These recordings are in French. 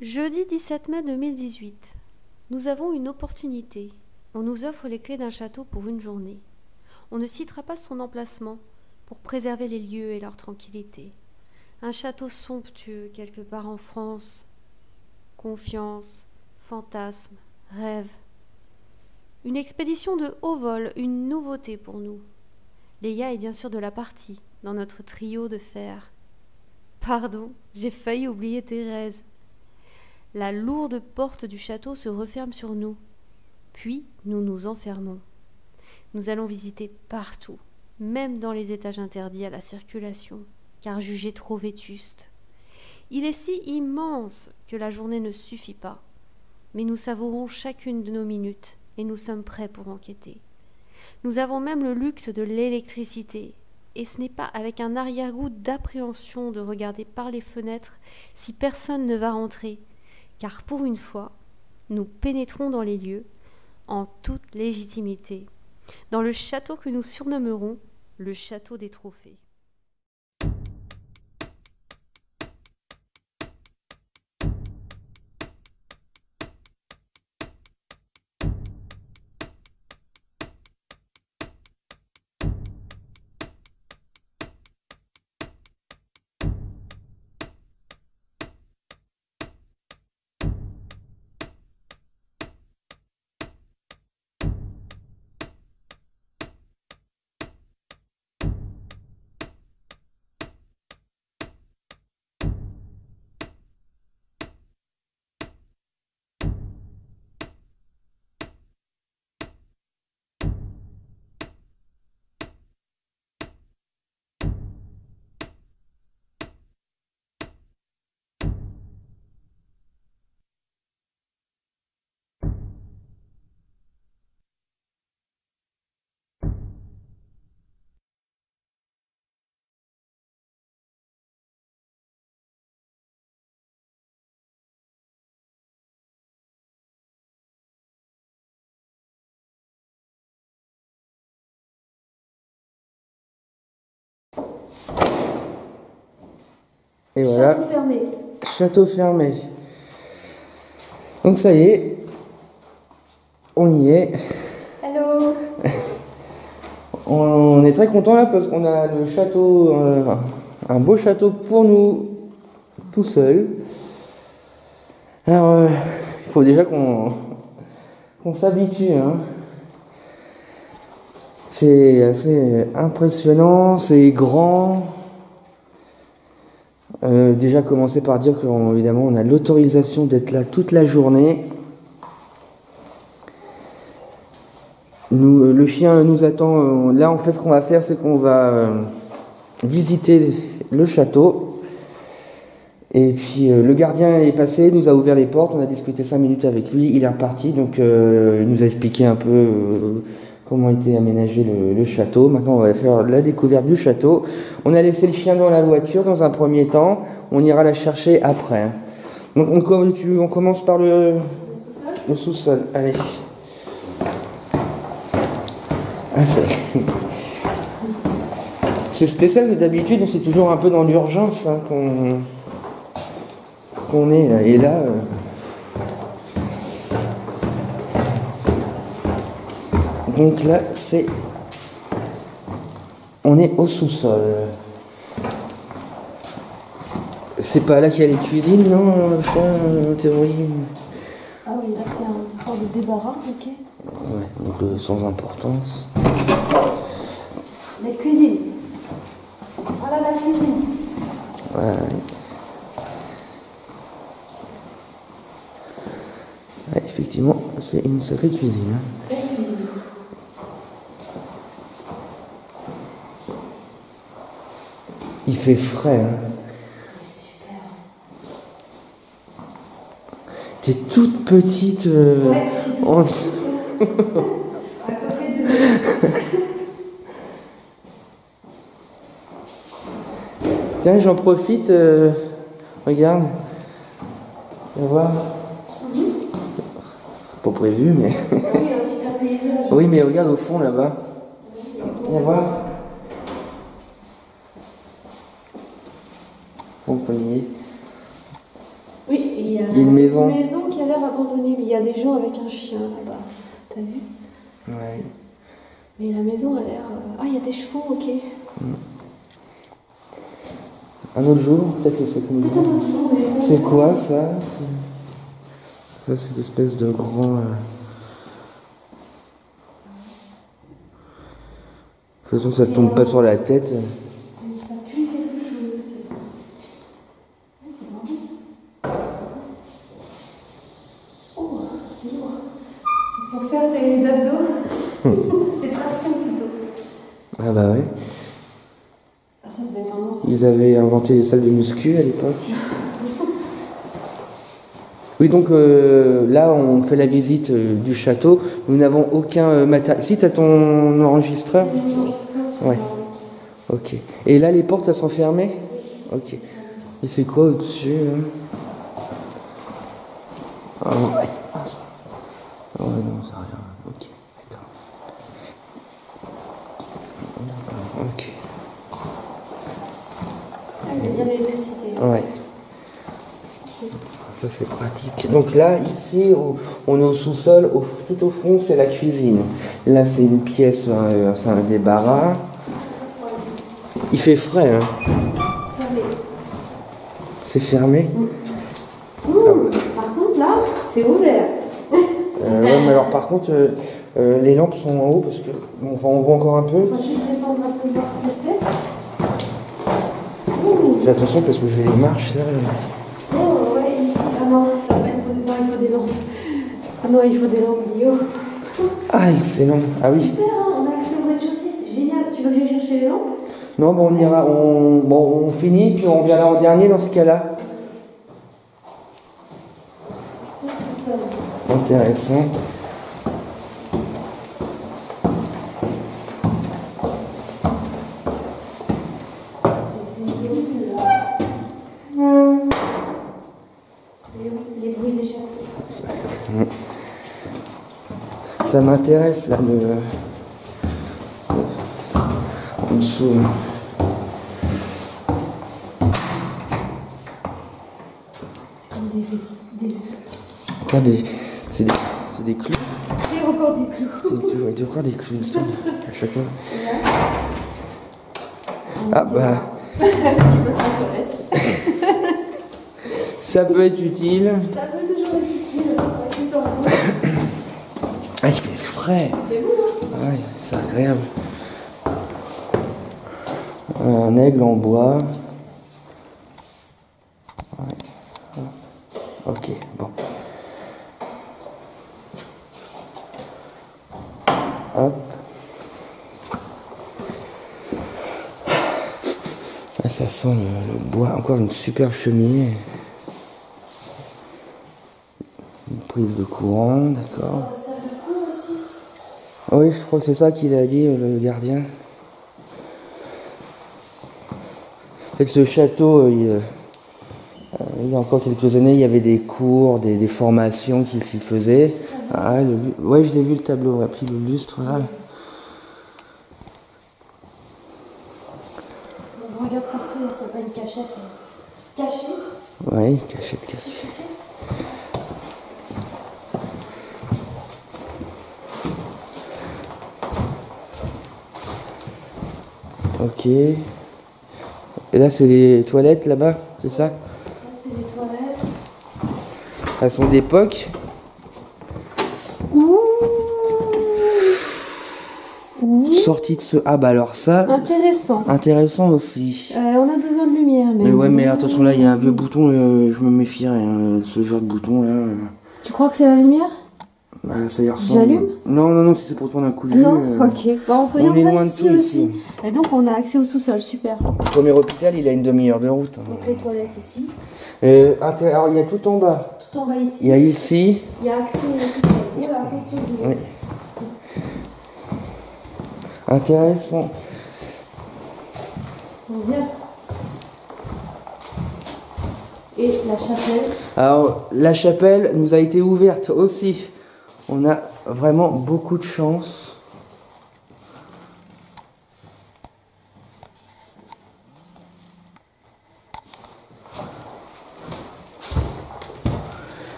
Jeudi 17 mai 2018. Nous avons une opportunité. On nous offre les clés d'un château pour une journée. On ne citera pas son emplacement pour préserver les lieux et leur tranquillité. Un château somptueux quelque part en France. Confiance, fantasme, rêve. Une expédition de haut vol, une nouveauté pour nous. Léa est bien sûr de la partie, dans notre trio de fer. Pardon, j'ai failli oublier Thérèse. La lourde porte du château se referme sur nous. Puis nous nous enfermons. Nous allons visiter partout, même dans les étages interdits à la circulation, car jugés trop vétustes. Il est si immense que la journée ne suffit pas. Mais nous savourons chacune de nos minutes et nous sommes prêts pour enquêter. Nous avons même le luxe de l'électricité. Et ce n'est pas avec un arrière-goût d'appréhension de regarder par les fenêtres si personne ne va rentrer. Car pour une fois, nous pénétrons dans les lieux en toute légitimité, dans le château que nous surnommerons le château des trophées. Et voilà. Château fermé. Château fermé. Donc ça y est, on y est. Hello. On est très content là parce qu'on a le château, un beau château pour nous, tout seul. Alors, il faut déjà qu'on s'habitue. Hein. C'est assez impressionnant, c'est grand. Déjà commencer par dire qu'évidemment on a l'autorisation d'être là toute la journée. Le chien nous attend. Là en fait ce qu'on va faire c'est qu'on va visiter le château. Et puis le gardien est passé, nous a ouvert les portes, on a discuté 5 minutes avec lui, il est reparti. Donc il nous a expliqué un peu comment était aménagé le château. Maintenant, on va faire la découverte du château. On a laissé le chien dans la voiture dans un premier temps. On ira la chercher après. Donc, on commence par le sous-sol. Allez. Ah, c'est spécial, d'habitude, c'est toujours un peu dans l'urgence hein, qu'on est. Et là... Donc là, on est au sous-sol. C'est pas là qu'il y a les cuisines, non, en théorie. Ah oui, là c'est une sorte de débarras, ok. Ouais, donc sans importance. La cuisine. Voilà la cuisine. Ouais. Ouais, effectivement, c'est une sacrée cuisine. Hein. Il fait frais. Hein. Super. T'es toute petite. Ouais, je suis toute petite. À côté de... Tiens, j'en profite. Regarde. Viens voir. Pas prévu, mais. Oui, un super paysage. Oui, mais regarde au fond là-bas. Viens voir. On peut y aller. Oui, et il y a une maison. qui a l'air abandonnée, mais il y a des gens avec un chien là-bas. T'as vu? Ouais. Mais la maison a l'air... Ah, il y a des chevaux, ok. Un autre jour, peut-être que c'est comme ça. C'est quoi ça? Ça, c'est une espèce de grand... De toute façon, que ça tombe pas sur la tête. Ça cuise quelque chose. C'est marrant. Oh, c'est lourd. C'est pour faire tes abdos. Tes tractions plutôt. Ah bah ouais. Ah, ça devait être un ancien. Ils avaient inventé les salles de muscu à l'époque. Oui, donc là, on fait la visite du château. Nous n'avons aucun matériel. Si, tu as ton enregistreur? Ouais. Ok. Et là, les portes, elles sont fermées? Ok. Et c'est quoi au-dessus là? Ah ouais. Ah ouais, non, ça rien. Ok. D'accord. Ok. Ah, il y a bien l'électricité. Ouais. Ça c'est pratique. Donc là, ici, on est au sous-sol, tout au fond, c'est la cuisine. Là, c'est une pièce, c'est un débarras. Il fait frais, hein. Fermé. C'est fermé. Par contre, là, c'est ouvert. Ouais, mais alors par contre, les lampes sont en haut parce que bon, enfin, on voit encore un peu. Moi, je vais descendre un peu voir ce que c'est. Fais attention parce que j'ai les marches là. Oh, ouais, ici. Ah non, ça va être posé. Non, il faut des lampes. Ah non, il faut des lampes, Guillaume. Ah, excellent. Ah oui. Super, hein, on a accès au rez-de-chaussée, c'est génial. Tu veux que j'aille chercher les lampes? Non, bon, on ira, on finit, puis on viendra en dernier dans ce cas-là. C'est sous-sol. Intéressant. Les bruits des châteaux. Ça m'intéresse là, en dessous. C'est comme des... Quoi, c'est des clous. Il y a encore des clous. Il y a encore des clous, histoire à chacun. Ah bah. Tu peux faire toilette. Ça peut être utile. Ça peut toujours être utile. Ah, il fait frais. C'est beau, hein? Ouais, c'est agréable. Un aigle en bois. Ouais. Ok, bon. Hop. Là, ça sent le bois. Encore une superbe cheminée. Une prise de courant, d'accord. Ça fait court aussi. Oui, je crois que c'est ça qu'il a dit, le gardien. En fait, ce château, il y a encore quelques années, il y avait des cours, des formations qui s'y faisaient. Ah, ouais, je l'ai vu le tableau, on a pris le lustre là. Je regarde partout, là, s'il n'y a pas une cachette cachée. Ouais, cachette cachée. Ok. Et là, c'est les toilettes là-bas, c'est ça? Là, c'est les toilettes. Elles sont d'époque. Sortie de ce... Ah bah alors ça... Intéressant. Intéressant aussi. On a besoin de lumière, mais... Mais ouais, mais attention, là, il y a un vieux bouton, je me méfierais, de ce genre de bouton là. Tu crois que c'est la lumière? Bah, ça y ressemble. J'allume? Non, si c'est pour prendre un coup de jus. Non, ok. Bon, on est loin de tout aussi. ici. Et donc, on a accès au sous-sol, super. Le premier hôpital, il a une demi-heure de route. Donc, les toilettes ici. Alors, il y a tout en bas. Tout en bas ici. Il y a ici. Il y a accès au sous-sol. Oula, attention. Oui. Intéressant. On vient. Et la chapelle. Alors, la chapelle nous a été ouverte aussi. On a vraiment beaucoup de chance.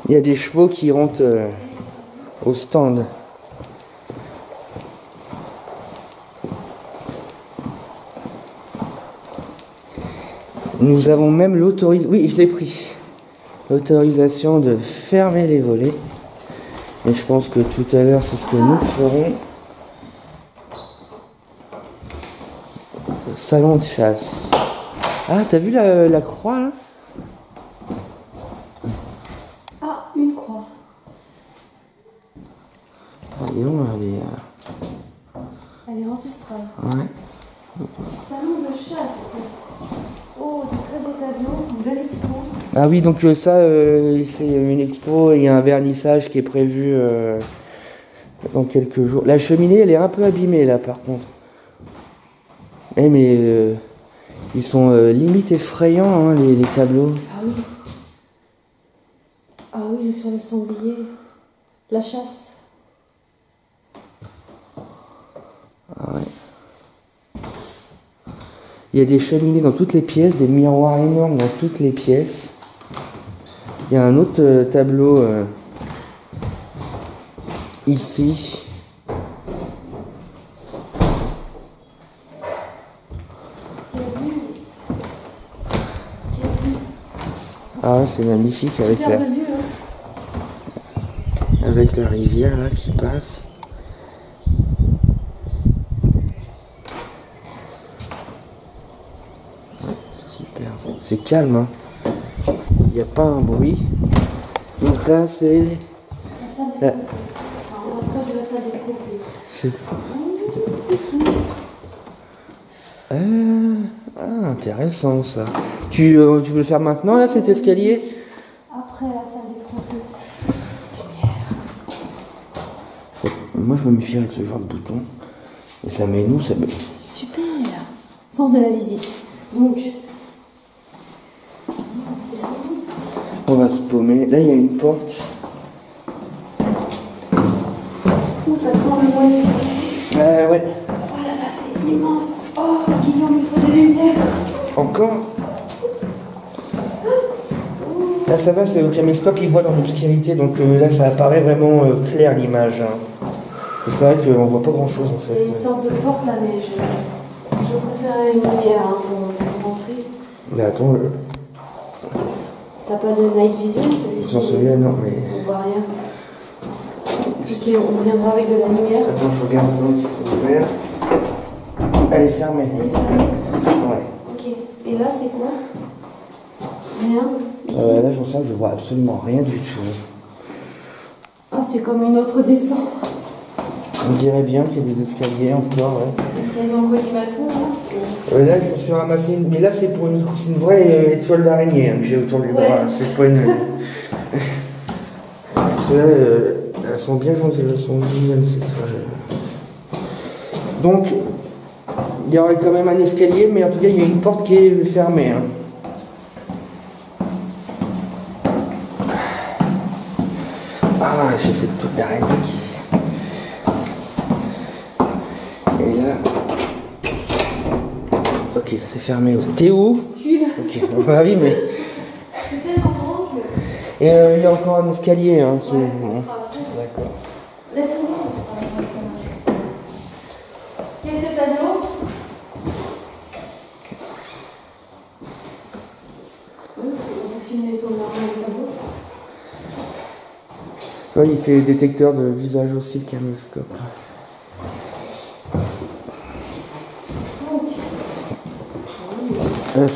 Il y a des chevaux qui rentrent au stand. Nous avons même l'autorisation, oui je l'ai pris, l'autorisation de fermer les volets. Et je pense que tout à l'heure c'est ce que nous ferons. Salon de chasse. Ah, t'as vu la croix là? Ah, une croix. Ah, dis donc, Elle est ancestrale. Ouais. Salon de chasse. Oh, c'est très beau tableau, une belle expo. Ah oui, donc ça, c'est une expo, il y a un vernissage qui est prévu dans quelques jours. La cheminée, elle est un peu abîmée là par contre. Eh mais ils sont limite effrayants, hein, les tableaux. Ah oui. Ah oui, sur les sangliers. La chasse. Ah ouais. Il y a des cheminées dans toutes les pièces, des miroirs énormes dans toutes les pièces. Il y a un autre tableau ici. Ah ouais, c'est magnifique avec avec la rivière là qui passe. Ouais, super. C'est calme, hein. Il n'y a pas un bruit. Donc là c'est la... C'est... Ah, intéressant ça. Tu veux le faire maintenant là cet escalier? Après la salle des trophées. Moi je me méfierais de ce genre de bouton. Et ça met nous, ça met... Super. Sens de la visite. Donc, on va se paumer. Là il y a une porte. oh, ça sent le moisi. Ouais. Oh là là, c'est immense. Oh, Guillaume, il faut des lunettes. Encore? Là ça va, c'est le caméscope, il voit dans l'obscurité, donc là ça apparaît vraiment clair l'image. Hein. C'est vrai qu'on voit pas grand chose en fait. Il y a une sorte de porte là, mais je préférais une lumière hein, pour rentrer. Mais attends, t'as pas de night vision celui-ci? sans celui-là non, mais... On voit rien. Ok, on reviendra avec de la lumière. Attends, je regarde l'autre qui s'est ouvert. Elle est fermée. Elle est fermée? Ouais. Ok. Et là, c'est quoi? Rien? Ici? Là, je sens que je vois absolument rien du tout. Ah, c'est comme une autre descente. On dirait bien qu'il y a des escaliers encore, ouais. Escalier en colimaçon, là? Là, je me suis ramassé une... Mais là, c'est pour une... C'est une vraie étoile d'araignée hein, que j'ai autour du bras. C'est pas une... Ceux-là, elles sont bien gentilles, elles sont mignonnes, ces étoiles. Donc, il y aurait quand même un escalier, mais en tout cas, il y a une porte qui est fermée. Hein. Ah, j'ai cette toile d'araignée qui... Et là... Ok, c'est fermé. T'es où? Je suis là. Ok, bah oui, mais... C'est tellement grand que... Et il y a encore un escalier, hein, qui... Ouais, bon. d'accord. Laisse-moi. Quelques tableaux. Oui, on peut filmer son tableau. Ouais, il fait détecteur de visage aussi, le caméscope.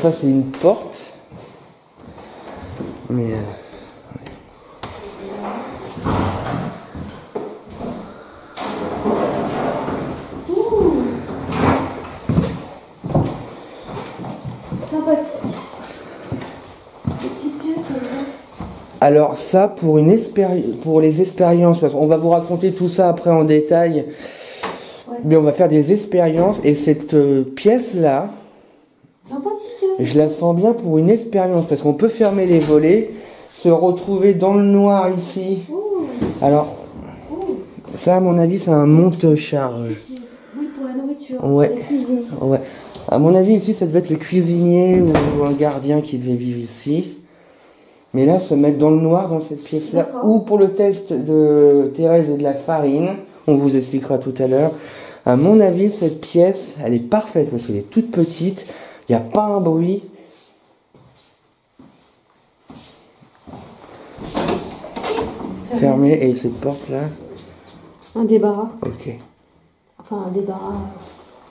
Ça, c'est une porte. Mais... Sympathique. Des petites pièces comme ça. Alors ça, pour les expériences, parce qu'on va vous raconter tout ça après en détail, ouais. Mais on va faire des expériences, et cette pièce-là, sympathique, hein, je la sens bien pour une expérience, parce qu'on peut fermer les volets, se retrouver dans le noir ici. Ouh. Alors, ça à mon avis, c'est un monte-charge. Oui, pour la nourriture, ouais. pour la cuisine. Ouais. À mon avis, ici, ça devait être le cuisinier ou un gardien qui devait vivre ici. Mais là, se mettre dans le noir dans cette pièce-là, ou pour le test de Thérèse et de la farine, on vous expliquera tout à l'heure. À mon avis, cette pièce, elle est parfaite parce qu'elle est toute petite, il n'y a pas un bruit. Fermé, et cette porte-là. Un débarras. Ok. Enfin, un débarras.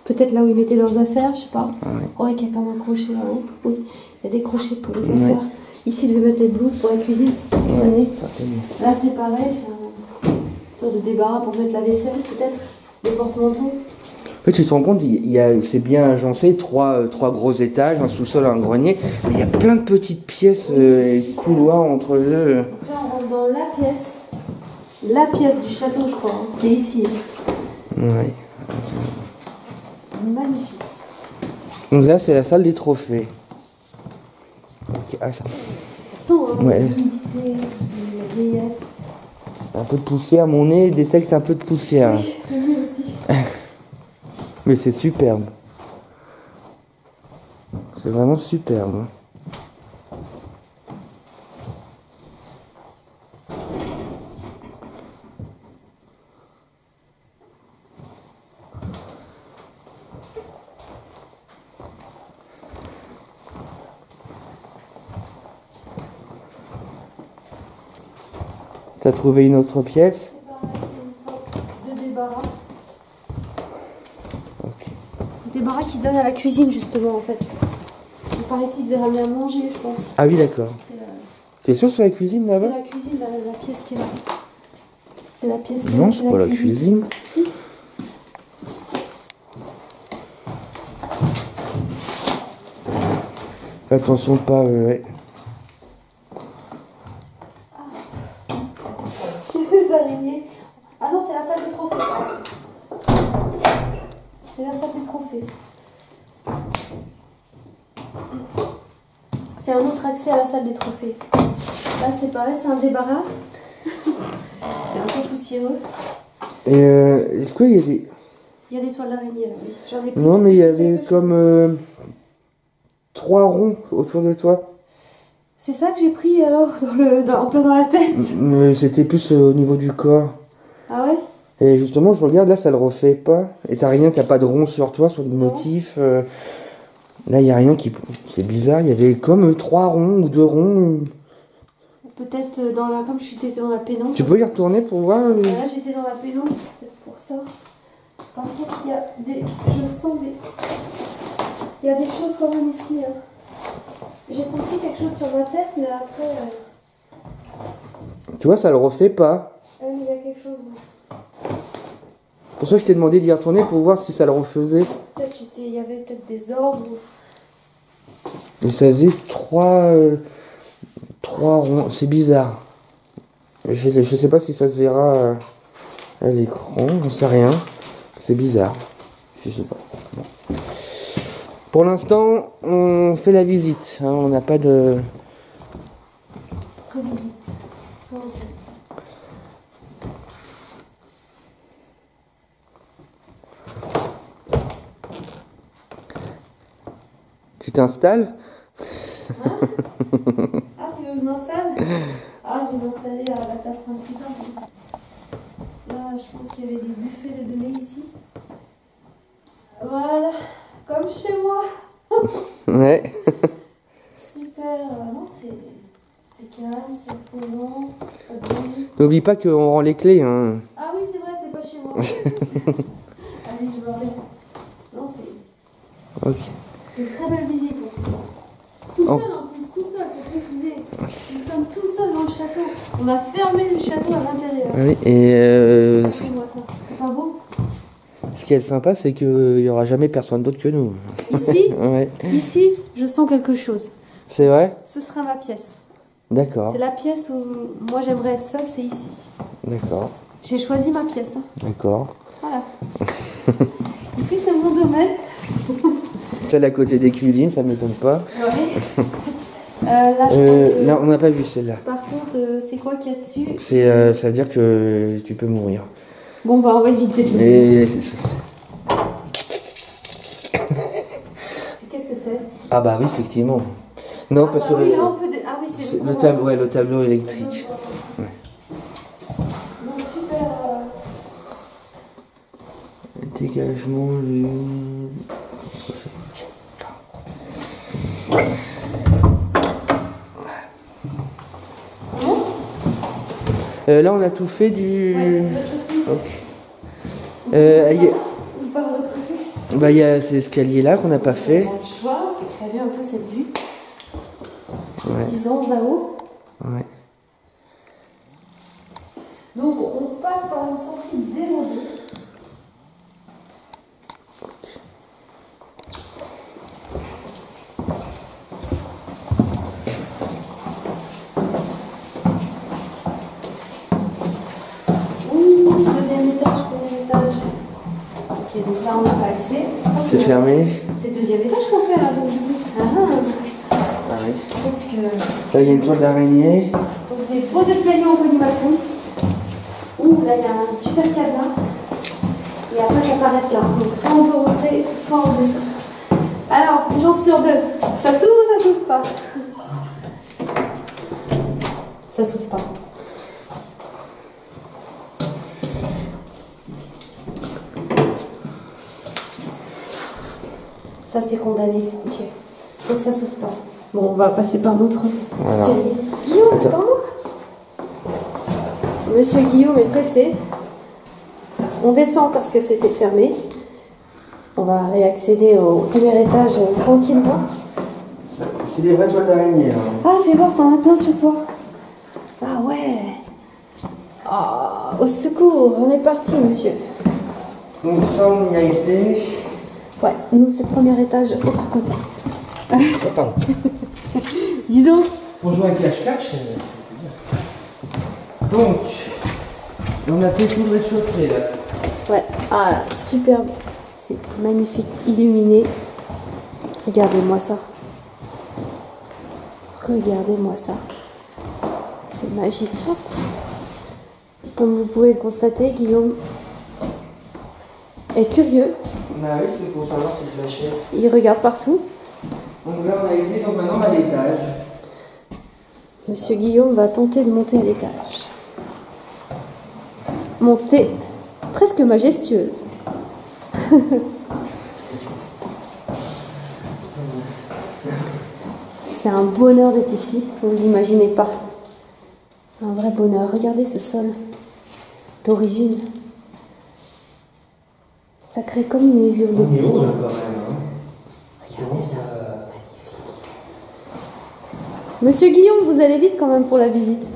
Peut-être là où ils mettaient leurs affaires, je sais pas. Ah, oui. Oh, il y a comme un crochet là. Hein. Oui, il y a des crochets pour les affaires. Ouais. Ici, ils devaient mettre les blouses pour la cuisine. Ouais, là, c'est pareil, c'est une sorte de débarras pour mettre la vaisselle, peut-être. Les porte-manteaux. En fait, tu te rends compte, c'est bien agencé, trois gros étages, un sous-sol, un grenier, mais il y a plein de petites pièces, couloirs entre eux. Donc là, on rentre dans la pièce du château, je crois. Hein. C'est ici. Ouais. Magnifique. Donc là, c'est la salle des trophées. Okay. Ah, ça sent, hein, ouais. l'humidité, la vieillesse. Un peu de poussière, mon nez détecte un peu de poussière. Oui, c'est lui aussi. Mais c'est superbe. C'est vraiment superbe. T'as trouvé une autre pièce? C'est pareil, c'est une sorte de débarras. Ok. Débarras qui donne à la cuisine, justement, en fait. Et par ici, il devait ramener à manger, je pense. Ah oui, d'accord. T'es sûr que c'est la cuisine là-bas? C'est la cuisine, la pièce qui est là. C'est la pièce qui est là. Non, c'est pas la cuisine. Si. Attention pas, ouais. Des araignées. Ah non, c'est la salle des trophées. C'est la salle des trophées. C'est un autre accès à la salle des trophées. Là, c'est pareil, c'est un débarras. C'est un peu poussiéreux. Et est-ce qu'il y a des... Il y a des toiles d'araignée là, oui. J'en ai pris. Non, mais il y avait comme 3 ronds autour de toi. C'est ça que j'ai pris alors, en plein dans la tête. Mais c'était plus au niveau du corps. Ah ouais? Et justement, je regarde, là, ça le refait pas. Et t'as rien, t'as pas de rond sur toi, sur le motif. Là, il n'y a rien qui... C'est bizarre, il y avait comme 3 ronds ou 2 ronds. Peut-être dans la... Comme j'étais dans la pénombre. Tu peux y retourner pour voir Là, j'étais dans la pénombre, peut-être pour ça. Par contre, il y a des... Je sens des... Il y a des choses quand même ici. Hein. J'ai senti quelque chose sur ma tête, mais après... Tu vois, ça le refait pas. Ah oui, il y a quelque chose... Pour ça, je t'ai demandé d'y retourner pour voir si ça le refaisait. Peut-être il y avait peut-être des orbes ou... Et ça faisait 3 ronds. C'est bizarre. Je sais pas si ça se verra à l'écran, j'en sais rien. C'est bizarre. Je sais pas. Bon. Pour l'instant, on fait la visite. Hein, on n'a pas de... Revisite. Tu t'installes? Hein? Ah, tu veux que je m'installe? Ah, je vais m'installer à la place principale. Là, je pense qu'il y avait des buffets de données ici. Voilà, comme chez moi. Ouais. Super, non, c'est calme, c'est reposant, pas de bruit. N'oublie pas qu'on rend les clés. Hein. Ah oui, c'est vrai, c'est pas chez moi. Allez, je vais arrêter. Non, c'est... Ok. C'est une très belle visite. Tout seul en plus, tout seul, pour préciser. Nous sommes tout seuls dans le château. On a fermé le château à l'intérieur. Ah oui, et Regardez-moi ça. C'est pas beau? ce qui est sympa, c'est qu'il n'y aura jamais personne d'autre que nous. Ici, Ouais. ici, je sens quelque chose. C'est vrai? Ce sera ma pièce. D'accord. C'est la pièce où moi j'aimerais être seule, c'est ici. D'accord. J'ai choisi ma pièce. Hein. D'accord. Voilà. Ici, c'est mon domaine. Celle à côté des cuisines, ça m'étonne pas. Ouais. Là, je crois que... Là, on n'a pas vu celle-là. Par contre, c'est quoi qu'il y a dessus? Ça veut dire que tu peux mourir. Bon, bah, on va éviter. Et... Qu'est-ce que c'est? Ah bah oui, effectivement. Non, Ah, parce bah que... oui, là, on peut... Ah oui, c'est le tableau, ouais, le tableau électrique. Ouais. Donc, super. Dégagement, là, on a tout fait du. Ouais, l'autre chose. Ok. On va de l'autre côté. Bah, il y a cet escalier là qu'on n'a pas fait. On a le choix, tu as vu un peu cette vue. Ouais. Petits anges là-haut. Ouais. Donc on passe par une sortie dérobée. Deuxième étage, premier étage. Ok, donc là on n'a pas accès. C'est fermé. C'est le deuxième étage qu'on fait là, donc du coup. Ah oui. Parce que. Là, il y a une toile d'araignée. Donc des beaux escaliers en colimaçon. Ouh, là il y a un super cadenas. Et après ça s'arrête là. Donc soit on peut rentrer, soit on descend. Alors, une chance sur deux. Ça s'ouvre ou ça s'ouvre pas? Ça s'ouvre pas. Ça c'est condamné. Ok. Donc ça s'ouvre pas. Bon, on va passer par l'autre escalier. Guillaume, attends-moi. Monsieur Guillaume est pressé. On descend parce que c'était fermé. On va réaccéder au premier étage tranquillement. C'est des vraies toiles d'araignée. Hein. Ah, fais voir, t'en as plein sur toi. Ah ouais. Ah, au secours, on est parti, monsieur. Donc ça, on y a été. Ouais, nous c'est le premier étage, autre côté. Pardon. Dis donc. Pour jouer à cache-cache. Donc, on a fait tout le rez-de-chaussée là. Ouais, ah, superbe. C'est magnifique, illuminé. Regardez-moi ça. Regardez-moi ça. C'est magique. Comme vous pouvez le constater, Guillaume est curieux. Bah oui, c'est pour savoir si je l'achète. Il regarde partout. Donc là, on a été, donc maintenant on va à l'étage. Monsieur Guillaume va tenter de monter à l'étage. Montée presque majestueuse. C'est un bonheur d'être ici, vous imaginez pas. Un vrai bonheur. Regardez ce sol d'origine. Ça crée comme une illusion d'optique. Regardez ça. Magnifique. Monsieur Guillaume, vous allez vite quand même pour la visite.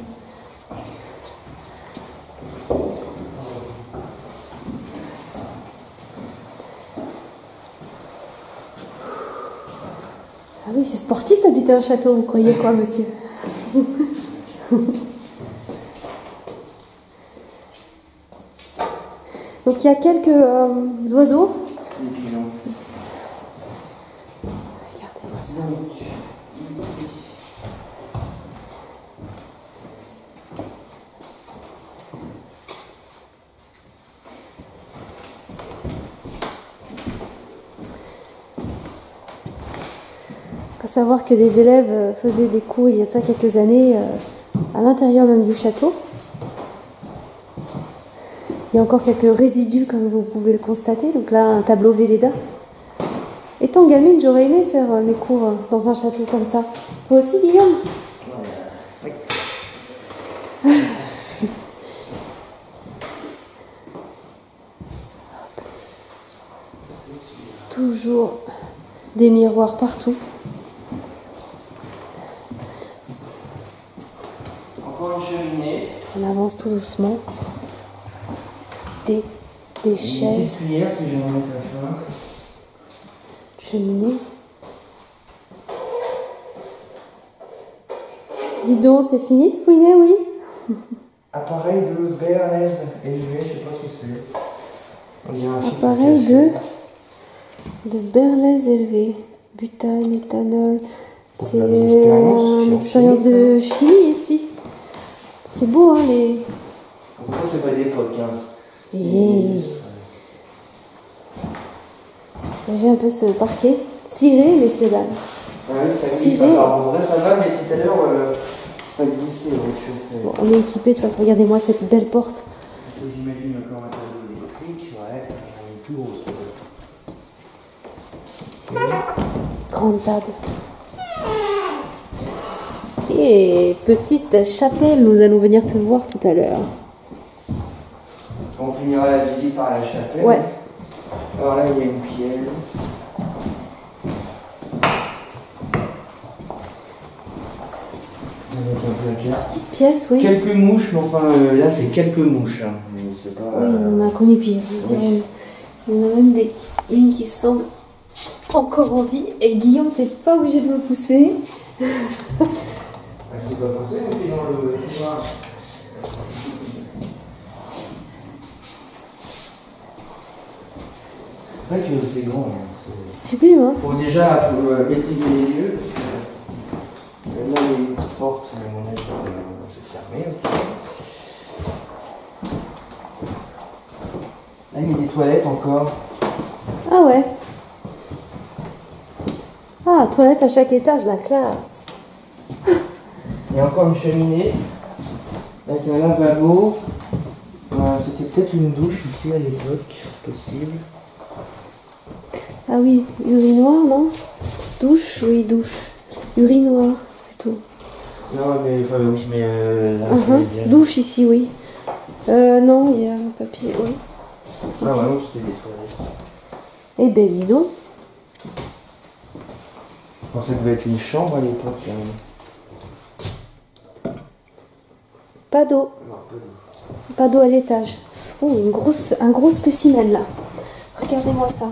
Ah oui, c'est sportif d'habiter un château, vous croyez quoi, monsieur? Donc il y a quelques oiseaux. Les pigeons. Regardez-moi ça. Il faut savoir que des élèves faisaient des cours il y a de ça quelques années à l'intérieur même du château. Il y a encore quelques résidus comme vous pouvez le constater. Donc là, un tableau Velleda. Étant gamine, j'aurais aimé faire mes cours dans un château comme ça. Toi aussi, Guillaume? Oui. Toujours des miroirs partout. Encore une cheminée. On avance tout doucement. Des chaises. Une cuillère si j'ai envie de faire. Cheminée. Dis donc, c'est fini de fouiner, oui? Appareil de Berlez élevé, je sais pas ce que c'est. On dirait un filtre Appareil café. de Berlez élevé. Butane, éthanol. C'est une une expérience de chimie ici. C'est beau, hein, les... Donc ça, c'est pas d'époque, hein. Vous avez un peu ce parquet ciré, messieurs, dames. Ouais, ça glisse. Ciré. Alors, en vrai, ça va, mais tout à l'heure, ça glissait autre chose. Bon, on est équipé de toute façon. Regardez-moi cette belle porte. J'imagine encore un tableau électrique, ouais, elle est plus grosse. Grande table. Et petite chapelle, nous allons venir te voir tout à l'heure. On finira la visite par la chapelle. Ouais. Alors là, il y a une pièce. Petite pièce, oui. Quelques mouches, mais enfin là c'est quelques mouches. Hein. Mais c'est pas, Oui, on a connu pire. Oui. Il y en a même une qui semble encore en vie. Et Guillaume, t'es pas obligé de me pousser. Je sais pas pensé, mais c'est dans le tiroir. C'est vrai que c'est grand. Hein. C'est sublime, hein. Faut déjà maîtriser les lieux. Là, il y a une porte, mais mon avis, c'est fermé. Okay. Là, il y a des toilettes encore. Ah ouais. Ah, toilette à chaque étage, la classe. Il y a encore une cheminée avec un lavabo. C'était peut-être une douche ici à l'époque, possible. Ah oui, urinoir, non? Douche, oui, douche. Urinoir, plutôt. Non, mais enfin, oui, mais là, c'est bien. Douche ici, oui. Non, il y a un papier, oui. Ah, ouais, non, c'était des toilettes. Eh ben, dis donc. Je pensais que ça devait être une chambre à l'époque. Pas d'eau. Non, pas d'eau. Pas d'eau à l'étage. Oh, un gros spécimen là. Regardez-moi ça.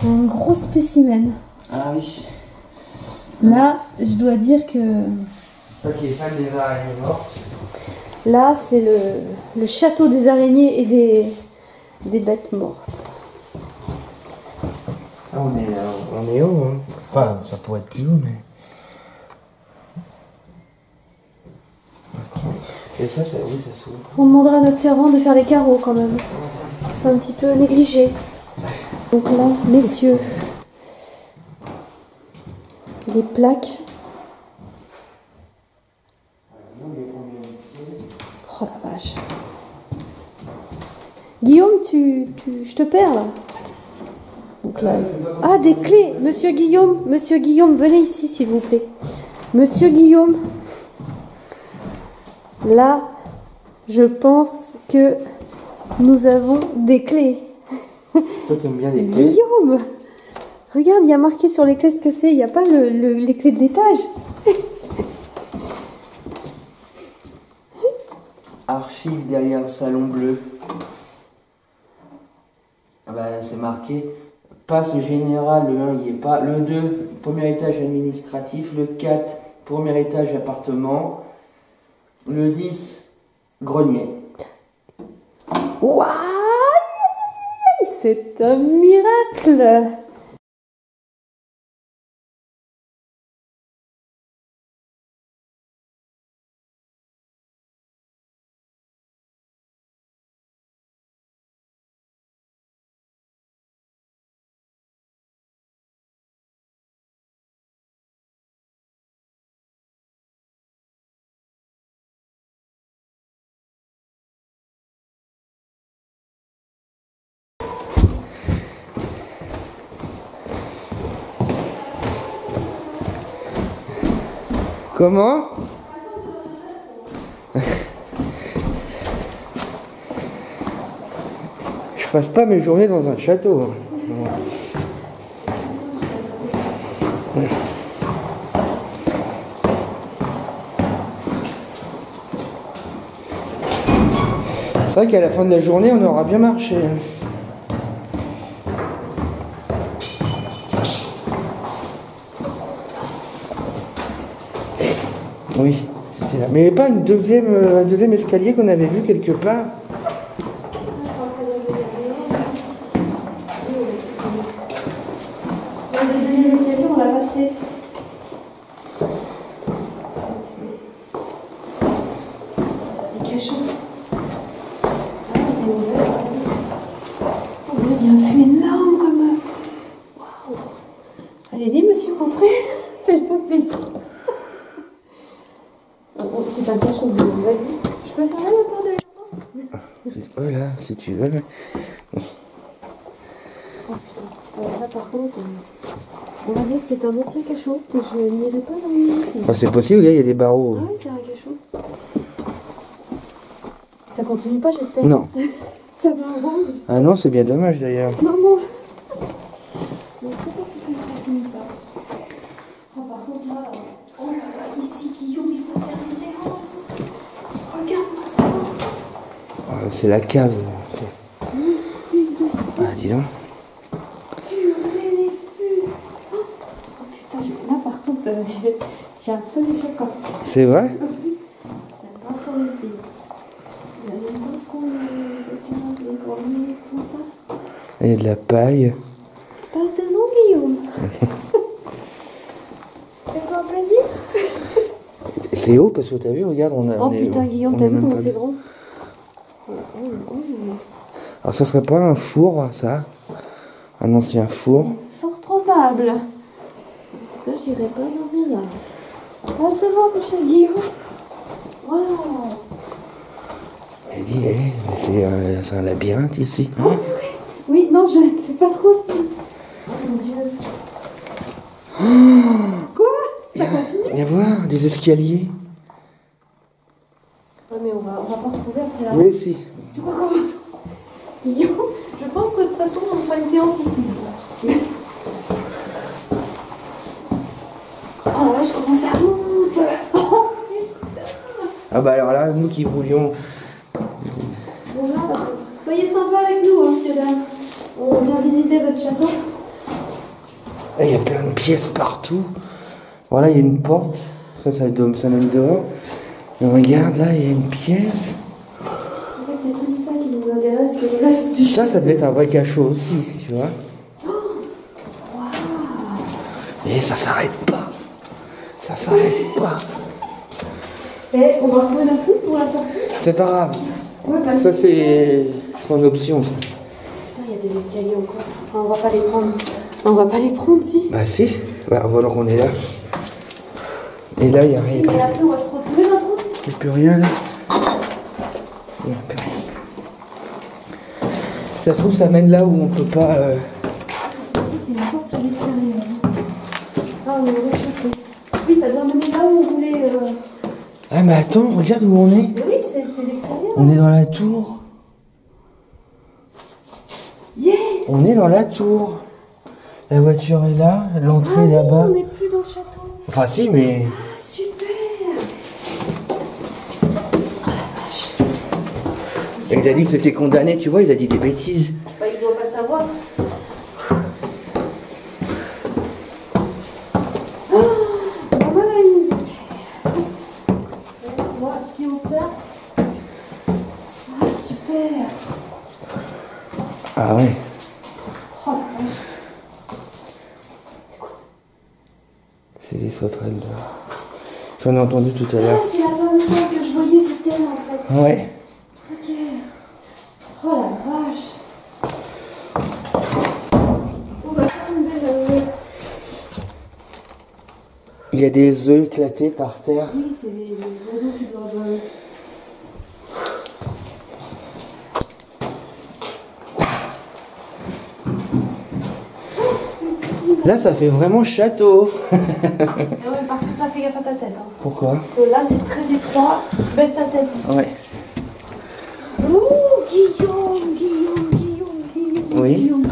Un gros spécimen. Ah oui. Là, je dois dire que... Toi qui es fan des araignées mortes. Là, c'est le château des araignées et des bêtes mortes. Ah, on est haut, hein. Enfin, ça pourrait être plus haut, mais... Ok. Et ça oui, ça s'ouvre. On demandera à notre servante de faire les carreaux quand même. Ils sont un petit peu négligés. Donc là, messieurs, les plaques. Oh la vache. Guillaume, je te perds là. Donc là. Ah, des clés. Monsieur Guillaume, venez ici s'il vous plaît. Monsieur Guillaume. Là, je pense que nous avons des clés. Toi qui aimes bien les clés. Guillaume, regarde, il y a marqué sur les clés ce que c'est. Il n'y a pas les clés de l'étage. Archives derrière le salon bleu. Ah bah, c'est marqué. Passe général, le 1 il n'y est pas. Le 2, premier étage administratif. Le 4, premier étage appartement. Le 10, grenier. Waouh, c'est un miracle. Comment? Je passe pas mes journées dans un château. C'est vrai qu'à la fin de la journée, on aura bien marché. Oui, c'était là. Mais pas un deuxième escalier qu'on avait vu quelque part. Le deuxième escalier, on l'a passé. Des cachots. Ah, c'est ouvert. Oh, il y a un flux énorme comme... Waouh. Allez-y, monsieur, rentrez. un cachot, Guillaume, vas-y. Je peux fermer la porte derrière toi? Voilà, si tu veux. Oh putain. Là par contre, on va dire que c'est un ancien cachot, que je n'irai pas dormir ici. Enfin, c'est possible, il y a des barreaux. Ah oui, c'est un cachot. Ça continue pas, j'espère. Non. Ça m'arrange. Ah non, c'est bien dommage d'ailleurs. Non, non. Mais c'est pas que ça ne continue pas. Oh, par contre, là, oh là là, ici, Guillaume, il faut faire des séances. Regarde-moi ça. C'est la cave. Ah, dis donc. Purée, les fûts. Oh putain, là, par contre, j'ai un peu d'échappement. C'est vrai? J'ai pas encore essayé. Il y a même pas qu'on les greniers, tout ça. Il y a de la paille. Passe devant, Guillaume. Fais-toi un plaisir. C'est haut parce que t'as vu, regarde, on a. Oh putain, Guillaume, t'as vu comment c'est grand? Alors ça serait pas un four, ça? Un ancien four? Fort probable. Là, j'irai pas dormir là. Passe devant, mon cher Guillaume. Wow. Elle dit, c'est un labyrinthe ici. Hein? Oui, non, je ne sais pas trop si. Oh mon Dieu. Quoi? Ça continue? Viens voir, des escaliers. Ouais, mais on va pas retrouver après là. Oui, si. Tu crois qu'on va... Guillaume, je pense que de toute façon, on fera une séance ici. Oh la vache, comment ça monte? Oh putain. Ah bah alors là, nous qui voulions... Bon là, soyez sympa avec nous, hein, monsieur dame. On vient visiter votre château. Il y a plein de pièces partout. Voilà, il y a une porte. Ça mène dehors. Et regarde, là, il y a une pièce. En fait, c'est plus ça qui nous intéresse que le reste du Ça devait être un vrai cachot aussi, tu vois. Et ça s'arrête pas. Ça s'arrête pas. Et on va retrouver notre route pour la sortie. C'est pas grave. Ouais, bah, Ça, c'est son option. Ça. Putain, il y a des escaliers encore. Enfin, on va pas les prendre. On va pas les prendre, si. Bah si. Bah voilà qu'on est là. Et là, il n'y a rien. Mais après, on va se retrouver notre route. Il n'y a plus rien là. Il n'y a plus rien. Ça se trouve, ça mène là où on peut pas... Ici, c'est une porte sur l'extérieur. Ah, on est au rez-de-chaussée. Oui, ça doit mener là où on voulait... Ah mais attends, regarde où on est. Mais oui, c'est l'extérieur. On est dans la tour. Yeah. On est dans la tour. La voiture est là, l'entrée est là-bas. On n'est plus dans le château. Enfin si, mais... Ah, super. Ah la vache. Il a dit que c'était condamné, tu vois, il a dit des bêtises. Bah, il doit pas savoir. Voilà une... Moi, si on se perd... Ah, super. Ah ouais. Oh la vache. C'est les sauterelles dehors. J'en ai entendu tout à Ah, l'heure. c'est la fameuse fois que je voyais, c'était elle en fait. Ouais. Ok. Oh la vache. On va faire une belle... Il y a des œufs éclatés par terre. Oui, c'est les oiseaux qui doivent... Là, ça fait vraiment château. Ah ouais, par contre, fais gaffe à ta tête. Hein. Pourquoi? Parce que là, c'est très étroit. Baisse ta tête. Ouais. Ouh, Guillaume. Oui. Guillaume.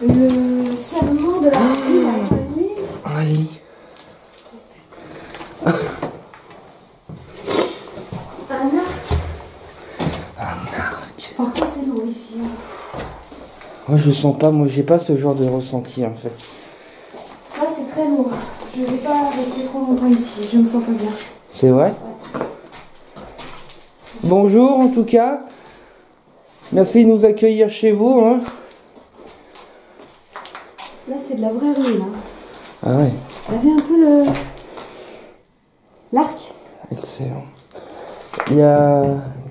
Le serment de la pluie avec un lit. Un lit. Un arc. Un arc. Par contre, c'est lourd ici. Hein. Moi, je sens pas, moi, j'ai pas ce genre de ressenti en fait. Là, c'est très lourd. Je vais pas rester trop longtemps ici. Je me sens pas bien. C'est vrai? Ouais. Bonjour en tout cas. Merci de nous accueillir chez vous. Hein. Là, c'est de la vraie rue, là. Ah ouais. T'as vu un peu le... l'arc? Excellent. Il y a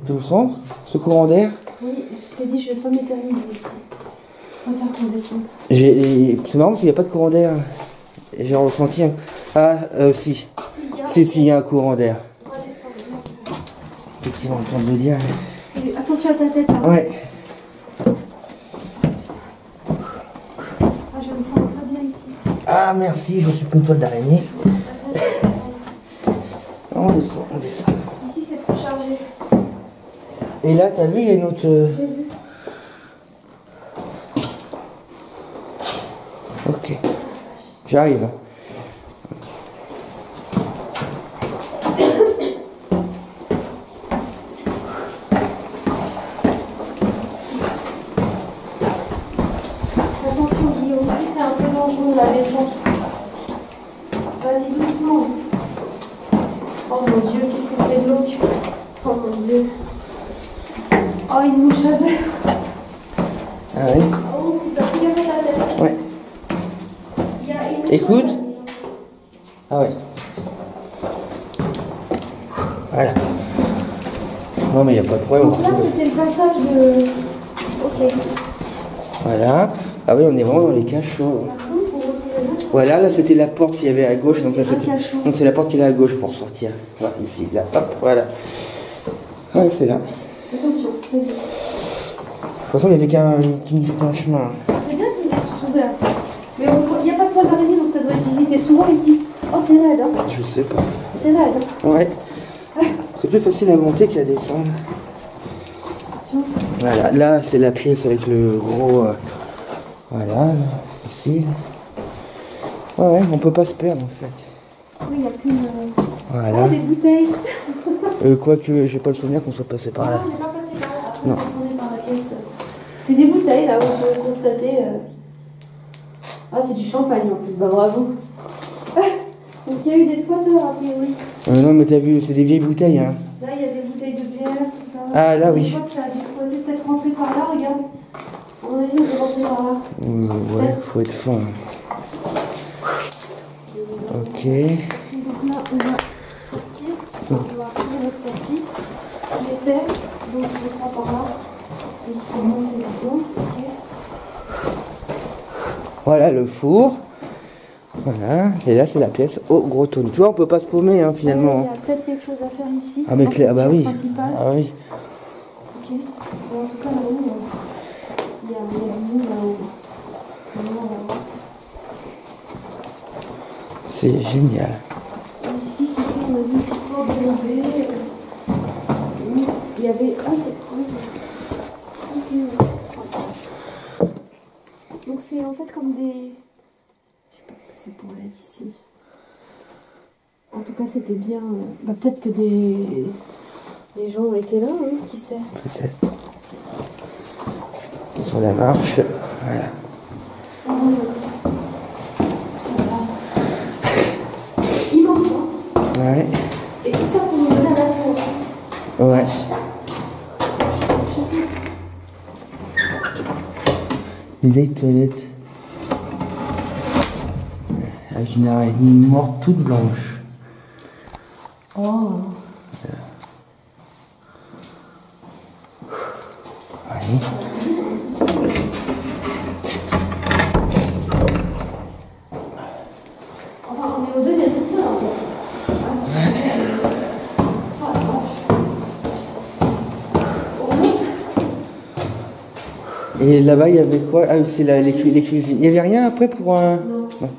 tout le centre, ce courant d'air. Oui, je t'ai dit, je vais pas m'éterniser ici. Je préfère qu'on descende. C'est marrant parce qu'il n'y a pas de courant d'air. J'ai ressenti un... Ah, si. Si, Si, il y a un courant d'air. On va descendre. Effectivement, le temps de le dire. Attention à ta tête. Hein. Ouais. Ah, je me sens pas bien ici. Ah, merci, je suis plus une toile d'araignée. On descend, on descend. Ici, c'est trop chargé. Et là, t'as vu, il y a une autre... J'ai vu. Ok. J'arrive. Attention, Guillaume, ici, c'est un peu dangereux, la descente. Vas-y, doucement. Oh mon Dieu, qu'est-ce que c'est glauque. Oh mon Dieu. Oh, une mouche à verre. Ah oui. Oh, t'as regardé ta tête. Ouais. Il y a une mouche Écoute. à verre. Ah ouais. Voilà. Non mais il n'y a pas de problème. Donc là, c'était le passage de... Ok. Voilà. Ah oui, on est vraiment dans les cachots. Par contre, pour retrouver là, Voilà, là c'était la porte qu'il y avait à gauche. Donc là C'est un c'était. cachot. Donc c'est la porte qui est à gauche pour sortir. Voilà, ici, là. Hop, voilà. Ouais, c'est là. De attention, c'est glisse. toute façon, il n'y avait qu'un chemin. C'est bien qu'ils aient tout ouvert. Mais il n'y a pas de toile d'araignée, donc ça doit être visité souvent ici. Oh, c'est raide, hein. Je sais pas. C'est raide. Ouais. C'est plus facile à monter qu'à descendre. Attention. Voilà, là c'est la pièce avec le gros. Voilà, ici. Ouais, ouais, on peut pas se perdre en fait. Oui, il n'y a qu'une... Voilà. Oh, des bouteilles. Quoique, j'ai pas le souvenir qu'on soit passé par là. Non, on n'est pas passé par là. Après, Non. on est par la pièce. C'est des bouteilles, là, où on peut constater... Ah, c'est du champagne en plus. Bah, bravo. Donc, il y a eu des squatteurs, a priori. Non, mais t'as vu, c'est des vieilles bouteilles, hein. Là, il y a des bouteilles de bière, tout ça. Ah, là, oui. Je crois que ça a dû squatter, peut-être rentrer par là, regarde. À mon avis, on peut rentrer par là. Ouais, faut être fin. Ok. Donc là, on va sortir. On va trouver notre sortie. On était, donc je crois par là. Et il faut monter là-dedans. Ok. Voilà le four. Voilà. Et là, c'est la pièce au gros tonneau. Tu vois, on peut pas se paumer, hein, Il y finalement. a peut-être quelque chose à faire ici. Ah, mais dans clair, cette bah pièce oui. principale. Ah oui. Ok. Bon, en tout cas, là-haut, il y a du monde là-haut. Vraiment, là-haut. C'est génial. Et ici, c'était, on a vu une petite porte dérobée. Il y avait... Ah, c'est... Ok. Donc c'est en fait comme des... Je sais pas ce que c'est pour être ici. En tout cas, c'était bien... Bah, peut-être que des gens étaient là, hein, qui sait. Peut-être. Sur la marche. Voilà. Ah, oui, immense, hein. Ouais. Et tout ça pour nous donner à la tour. Ouais. Une vieille toilette. Avec une araignée morte toute blanche. Oh. Allez. Enfin, on est au deuxième sous-sol, en fait. Oh, la vache. On remonte. Et là-bas, il y avait quoi? Ah, c'est les cuisines. Il n'y avait rien après pour un... Non. Non.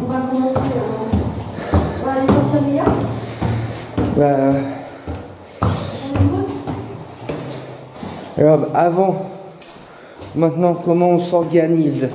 On va commencer. On va aller sortir les gars. Bah, On est pause. alors, avant, maintenant, comment on s'organise?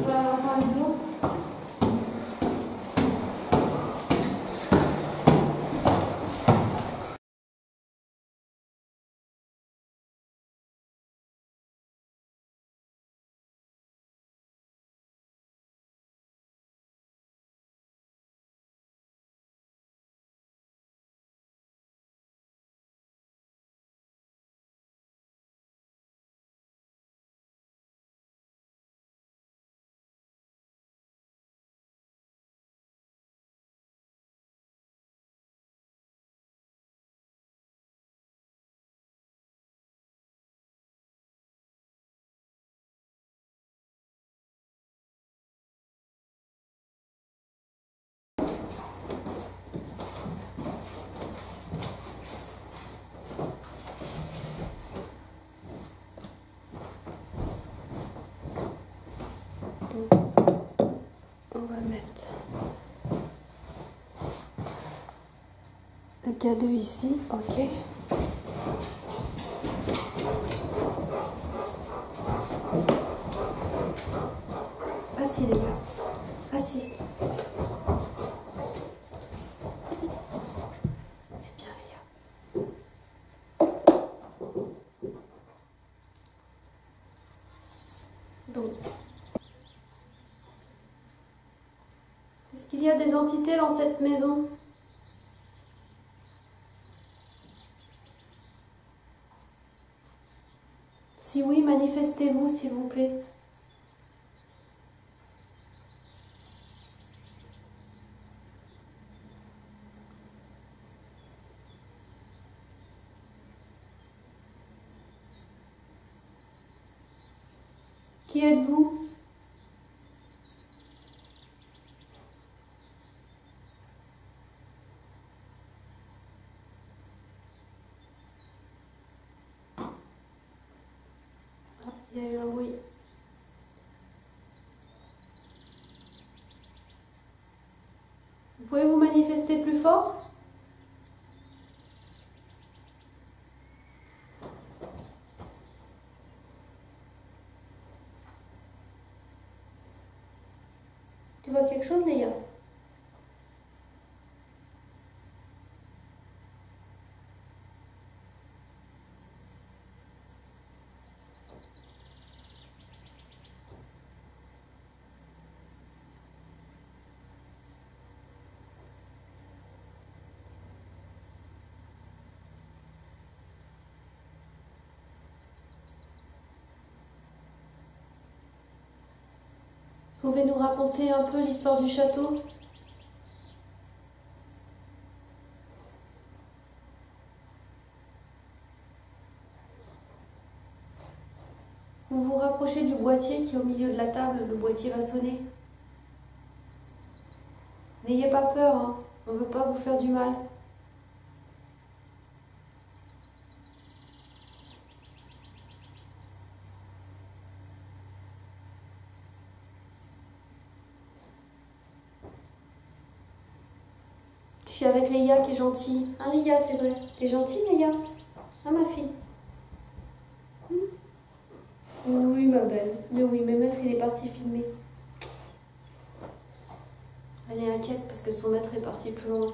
Le cadeau ici, ok. Assis les gars, assis. C'est bien les gars. Donc, est-ce qu'il y a des entités dans cette maison? Si oui, manifestez-vous, s'il vous plaît. Qui êtes-vous? Ah, il y a eu un bruit. Vous pouvez vous manifester plus fort? Tu vois quelque chose, Léa? Vous pouvez nous raconter un peu l'histoire du château? Vous vous rapprochez du boîtier qui est au milieu de la table, le boîtier va sonner. N'ayez pas peur, hein. On ne veut pas vous faire du mal. Je suis avec Léa qui est gentille. Hein, Léa, c'est vrai. T'es gentille, Léa? Hein, ma fille? Oui, ma belle. Mais oui, mais maître, il est parti filmer. Elle est inquiète parce que son maître est parti plus loin.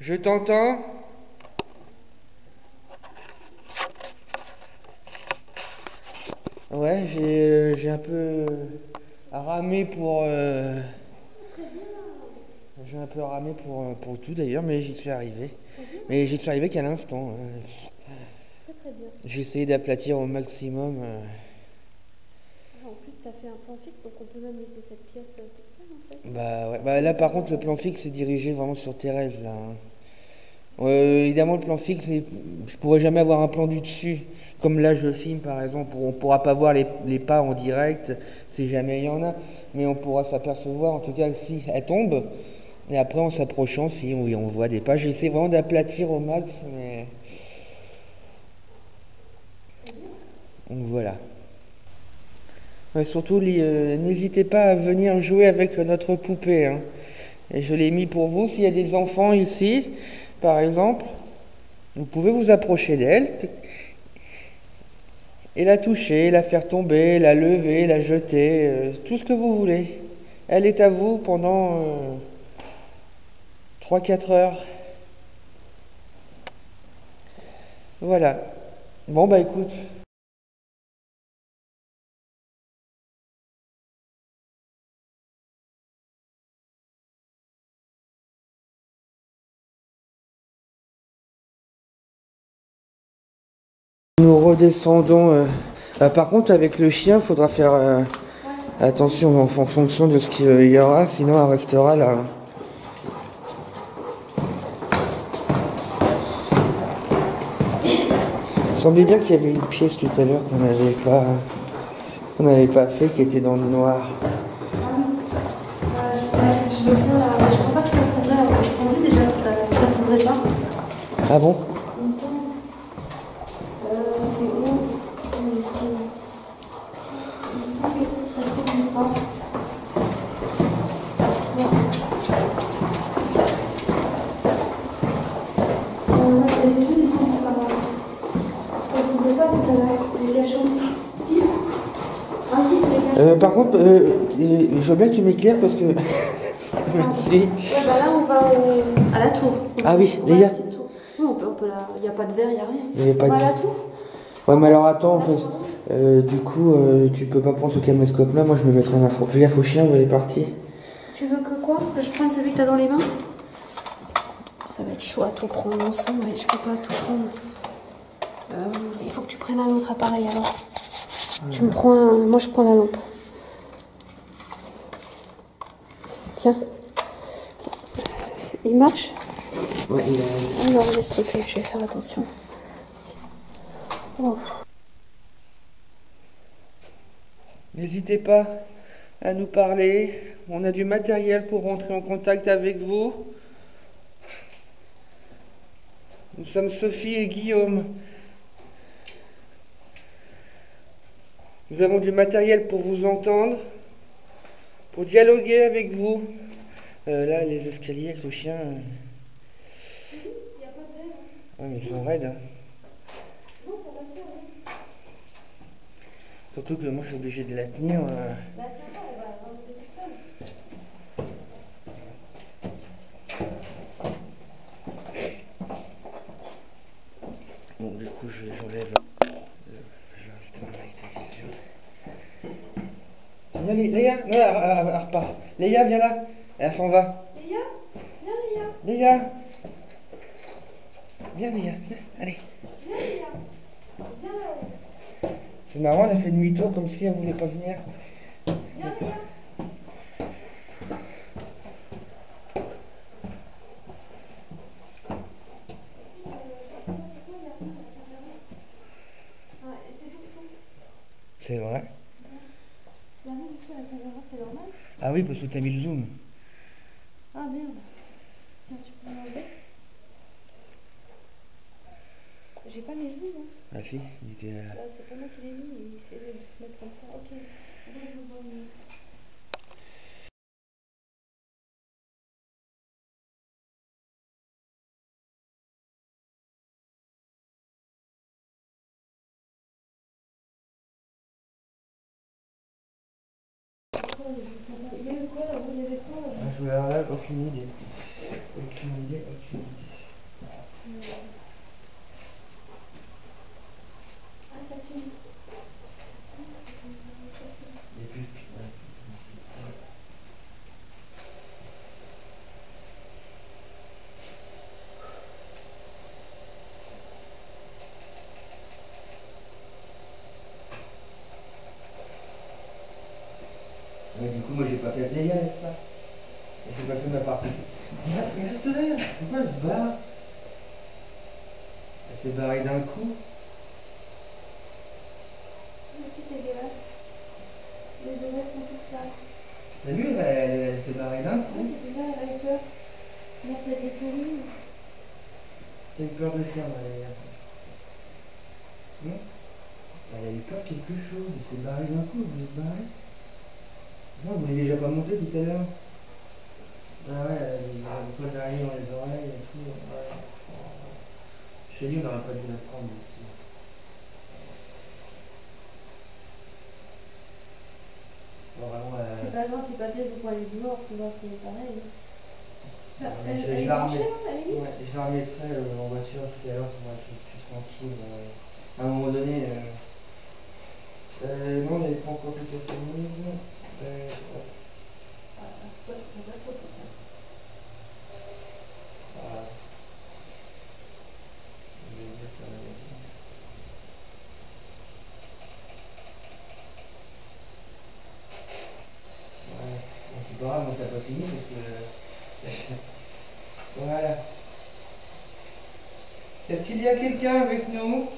Je t'entends? Ouais, j'ai un peu ramé pour... J'ai un peu ramé pour tout d'ailleurs, mais j'y suis arrivé. Mais j'y suis arrivé qu'à l'instant. Très bien. J'ai essayé d'aplatir au maximum. Ah, en plus, tu as fait un plan fixe, donc on peut même laisser cette pièce toute seule en fait. Bah ouais. Bah là par contre le plan fixe est dirigé vraiment sur Thérèse là. Évidemment le plan fixe, je pourrais jamais avoir un plan du dessus. Comme là je filme par exemple, on pourra pas voir les pas en direct, si jamais il y en a, mais on pourra s'apercevoir en tout cas si elle tombe. Et après en s'approchant, si oui, on voit des pas. J'essaie vraiment d'aplatir au max, mais donc voilà. Ouais, surtout, n'hésitez pas à venir jouer avec notre poupée, hein. Et je l'ai mis pour vous. S'il y a des enfants ici, par exemple, vous pouvez vous approcher d'elle et la toucher, la faire tomber, la lever, la jeter, tout ce que vous voulez. Elle est à vous pendant 3-4 heures. Voilà. Bon, bah écoute. Nous redescendons. Par contre, avec le chien, il faudra faire attention en fonction de ce qu'il y aura, sinon elle restera là. Il semblait bien qu'il y avait une pièce tout à l'heure qu'on n'avait pas fait, qui était dans le noir. Je crois pas que ça sonnerait avant l'incendie déjà tout à l'heure. Ça sonnerait pas. Ah bon? Il me semble. C'est où? Il me semble que ça sonne pas. Non, j'avais déjà descendu par là. Ça sonnerait pas tout à l'heure. C'est cachot. Si? Ah si, c'est cachot. Par contre, je veux bien que tu m'éclaires parce que... Merci. Ouais, bah là, on va à la tour. Ah oui, les gars. Non, on peut là. Il n'y a pas de verre, il n'y a rien. Il y a pas On va de- à la tour? Ouais, mais alors attends, en fait, du coup, tu peux pas prendre ce caméscope là, moi je me mettrai en info. Fais gaffe au chien, il est parti. Tu veux que quoi? Que je prenne celui que t'as dans les mains? Ça va être chaud à tout prendre ensemble, mais je peux pas tout prendre. Il faut que tu prennes un autre appareil alors. Tu me prends un... Moi je prends la lampe. Tiens. Il marche? Ouais, il a... Ah non, laisse tomber, je vais faire attention. Oh. N'hésitez pas à nous parler. On a du matériel pour rentrer en contact avec vous. Nous sommes Sophie et Guillaume. Nous avons du matériel pour vous entendre, pour dialoguer avec vous. Là, les escaliers avec le chien. Ouais, mais ils sont raides. Hein. Surtout que moi je suis obligé de la tenir. Bon, du coup, j'enlève. Je vais rester dans la télévision. Viens, Léa, non, elle repart. Léa, viens là. Elle s'en va. Léa? Viens Léa. Léa. Viens, Léa, viens, allez. Viens Léa. Viens là-haut. C'est marrant, elle a fait demi-tour comme si elle voulait pas venir. Viens Léa. C'est vrai. La résistance à la caméra, c'est normal? Ah oui, parce que t'as mis le zoom. Ah merde. Tiens, tu peux m'enlever? J'ai pas mis le zoom, hein. Ah si, il était... C'est pas moi qui l'ai mis, il essaie de se mettre comme ça. Ok. Là, je vous vois mieux. Il y avait quoi là? Il y avait quoi là? Je voulais aucune idée. Aucune idée. Ah, ça fume. Et puis, mais du coup, moi j'ai pas fait le dégât, n'est-ce pas? Et j'ai pas fait ma partie. Il reste là, pourquoi elle se barre? Elle s'est barrée d'un coup. C'est dégueulasse. Les oreilles sont toutes sales. T'as vu, elle s'est barrée d'un coup. Oui, c'est bizarre, elle avait peur. Non, c'est des souris. T'as eu peur de quoi, Valérie? Non? Elle a eu peur de quelque chose, elle s'est barrée d'un coup, elle voulait se barrer. Non, vous l'avez déjà pas monté tout à l'heure. Ah ouais, elle a des poils d'araignée dans les oreilles et tout. Ouais. Chez lui, on n'aurait pas dû la prendre ici. Bon, vraiment, C'est pas grave, c'est pas bien, vous pouvez aller dehors, pour voir si c'est pareil. Elle je est la branchée, là, elle est ouais, je la remettrai en voiture tout à l'heure pour être plus tranquille. À un moment donné, non, elle n'est pas encore tout à fait mise. Ouais. Ah, ouais, c'est pas trop ça. Voilà. Je vais dire ça va bien. Ouais. Bon, c'est pas grave, moi ça n'a pas fini parce que. Voilà. Est-ce qu'il y a quelqu'un avec nous?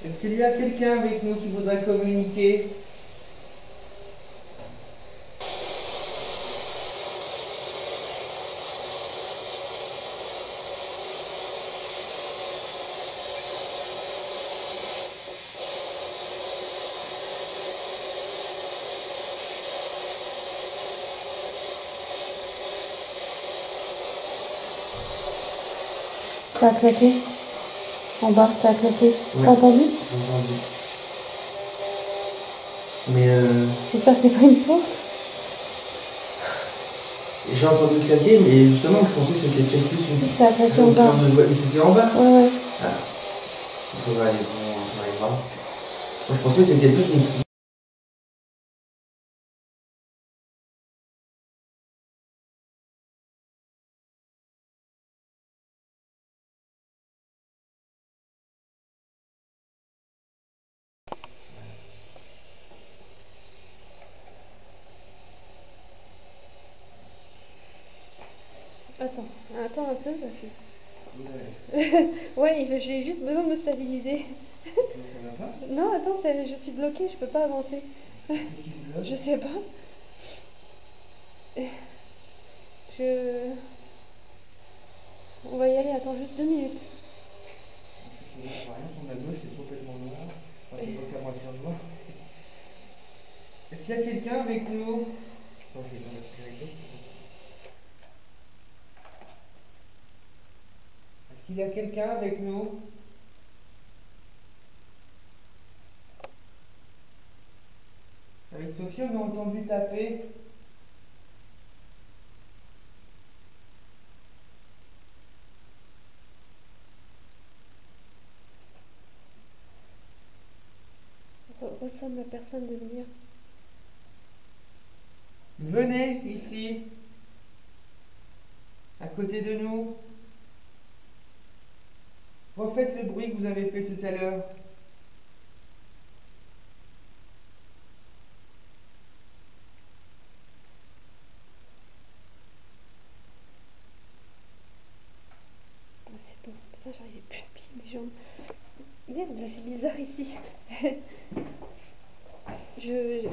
Est-ce qu'il y a quelqu'un avec nous qui voudrait communiquer? Ça a claqué. En bas, ça a claqué. Ouais. T'as entendu? J'ai entendu. Mais J'espère que c'est pas une porte. j'ai entendu claquer, mais justement, je pensais que c'était peut-être plus une. Si, ça a claqué en bas. Mais c'était en bas? Ouais, ouais. Ah. Il faudra aller voir. Moi, je pensais que c'était plus une. Attends un peu parce que. Ouais, j'ai juste besoin de me stabiliser. Ça va pas? Non, attends, je suis bloquée, je peux pas avancer. Je sais pas. Je. On va y aller, attends juste 2 minutes. Je vois rien sur ma gauche, c'est complètement noir. Enfin, c'est pas qu'à moitié noir. Est-ce qu'il y a quelqu'un avec nous? Non, je vais dans la sécurité. Est-ce qu'il y a quelqu'un avec nous? Avec Sophie, on a entendu taper. Ressemble à personne de venir. Venez ici, à côté de nous. Refaites le bruit que vous avez fait tout à l'heure. Ah, c'est bon. Putain, j'arrivais plus à plier mes jambes. Merde, là, c'est bizarre ici. je...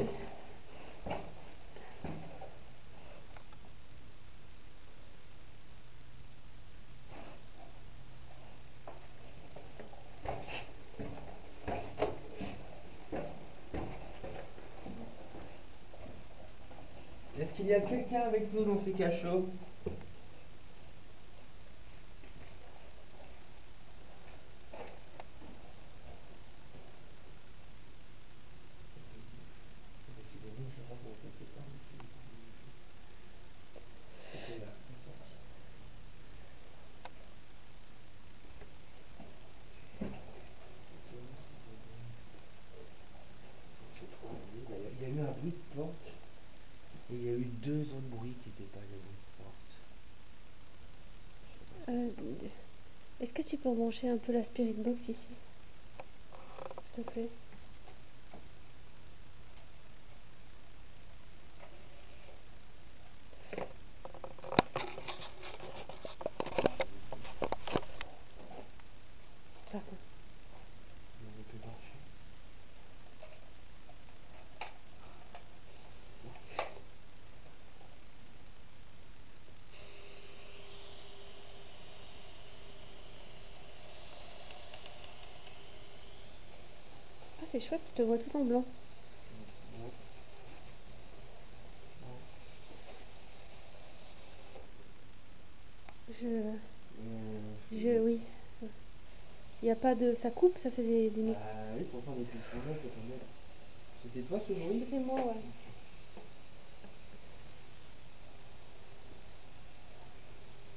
qu'il y a quelqu'un avec nous dans ces cachots? Il y a eu un bruit de porte et il y a eu deux autres bruits qui n'étaient pas les bruits de porte. Est-ce que tu peux brancher un peu la spirit box ici, s'il te plaît? Pardon. Ah, c'est chouette, je te vois tout en blanc. Oui. Il n'y a pas de... Ça coupe, ça fait des micros. Ah oui, pourtant depuis le changement, c'est pas mal. C'était toi ce bruit? C'était moi, ouais.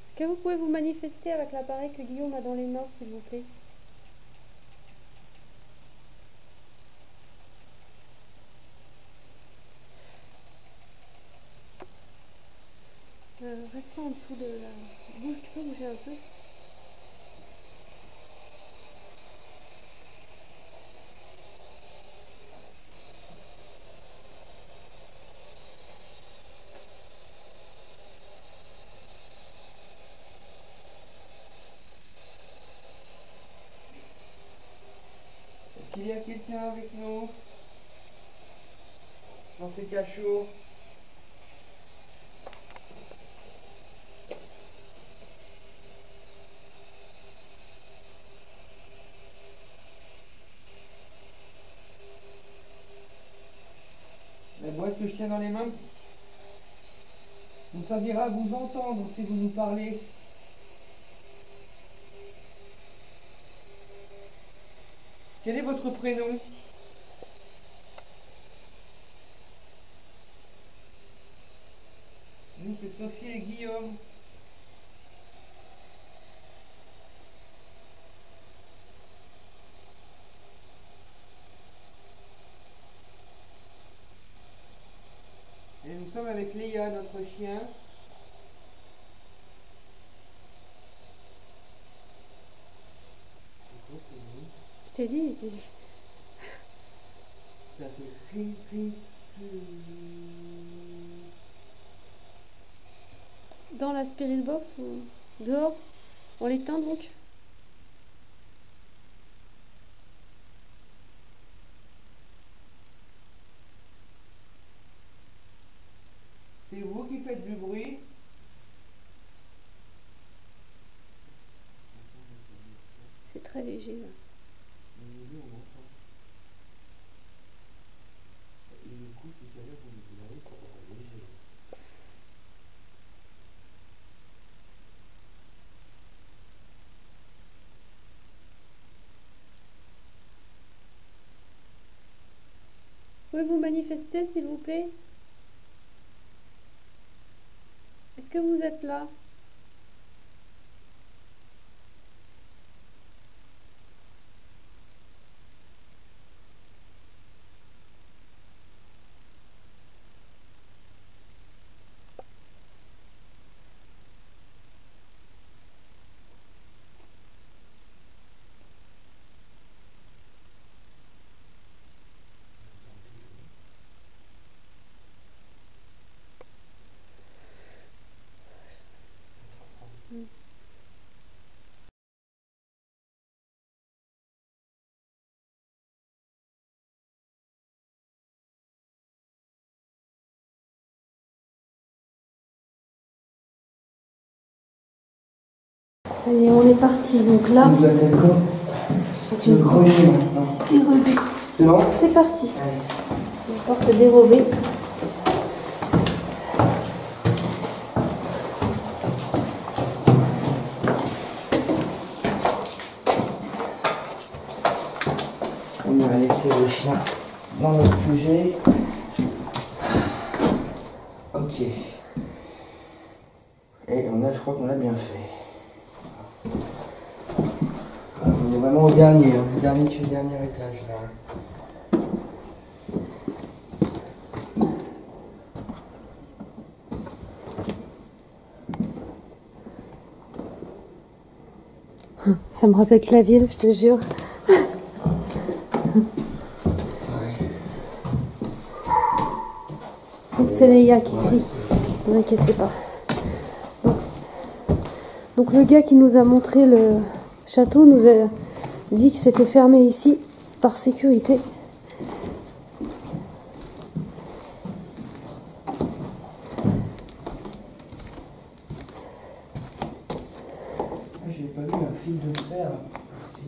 Est-ce que vous pouvez vous manifester avec l'appareil que Guillaume a dans les mains, s'il vous plaît? Reste en dessous de la... Bouge, tu peux bouger un peu? Est-ce qu'il y a quelqu'un avec nous dans ces cachots? La boîte que je tiens dans les mains nous servira à vous entendre si vous nous parlez. Quel est votre prénom? Nous, c'est Sophie et Guillaume. Et nous sommes avec Léa, notre chien. C'est quoi ce bruit? Je t'ai dit. Ça fait cri, cri, cri. Dans la spirit box ou dehors? On l'éteint donc? C'est vous qui faites du bruit? C'est très léger là. Pouvez vous manifester, s'il vous plaît? Est-ce que vous êtes là? Allez, on est parti. Donc là, Vous appelez quoi? c'est une porte dérobée. Non. C'est parti. Allez. Une porte dérobée. chien dans notre QG. Ok. Et je crois qu'on a bien fait. On est vraiment au dernier, hein, le dernier étage là. Ça me rappelle la ville, je te jure. Donc c'est Léa qui crie, ne vous inquiétez pas. Donc le gars qui nous a montré le château nous a dit que c'était fermé ici par sécurité. J'ai pas vu un fil de fer ici.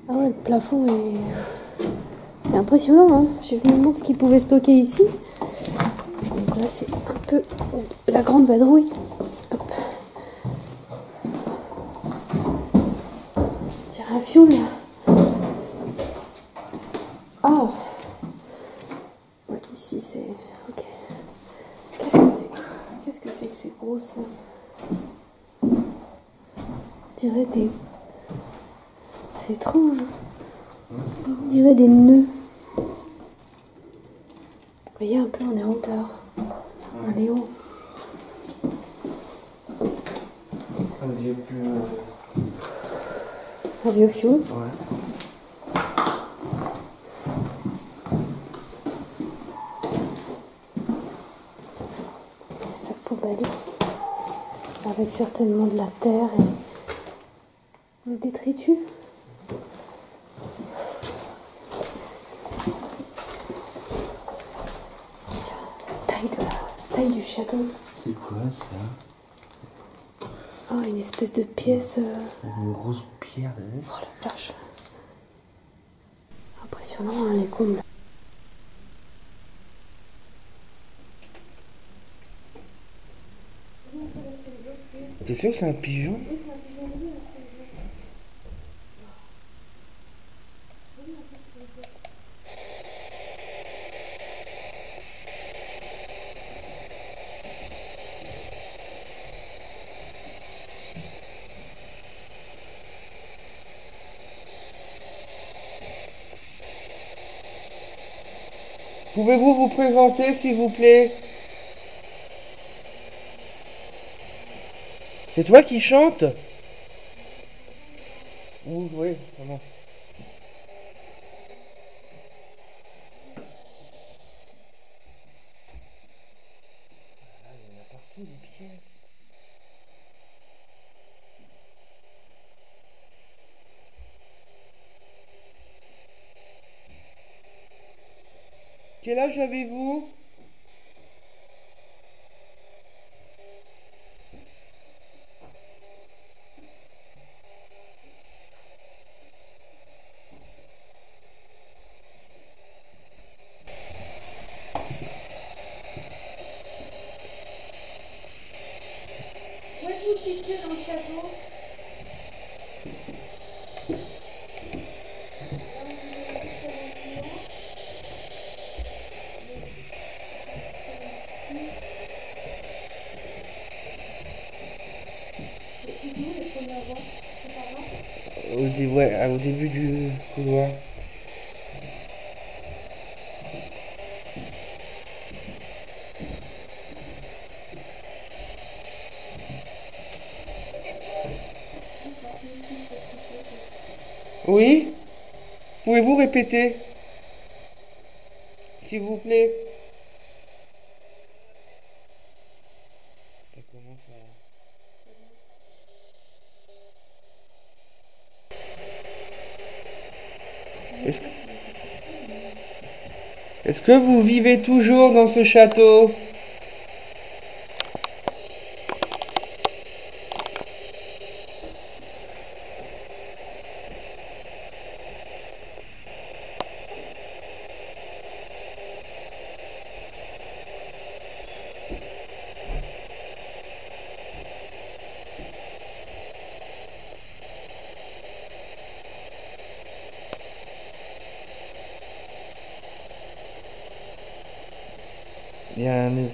Ah ouais, le plafond c'est impressionnant, hein. J'ai vu le ce qu'il pouvait stocker ici. Donc là c'est un peu la grande vadrouille. Hop. C'est un fioul là. Ah ouais, ici c'est... Ok. Qu'est-ce que c'est que ces grosses... On dirait des... C'est étrange. On dirait des nœuds. Vous voyez un peu, on est en hauteur. On est haut. Un vieux fioul. Ouais. Des sacs poubelles. Avec certainement de la terre et des détritus. Taille du château. C'est quoi ça? Oh, une espèce de pièce. Une grosse pierre. Oh la vache. Impressionnant, hein, les combles. T'es sûr que c'est un pigeon? Pouvez-vous vous présenter, s'il vous plaît? C'est toi qui chantes? Oui, vraiment. Ah, il y en a partout des pièces. Quel âge avez-vous? Où êtes-vous situé dans le château? Au début du couloir. Oui? Pouvez-vous répéter? S'il vous plaît? Ça commence à... Est-ce que vous vivez toujours dans ce château? Il y a une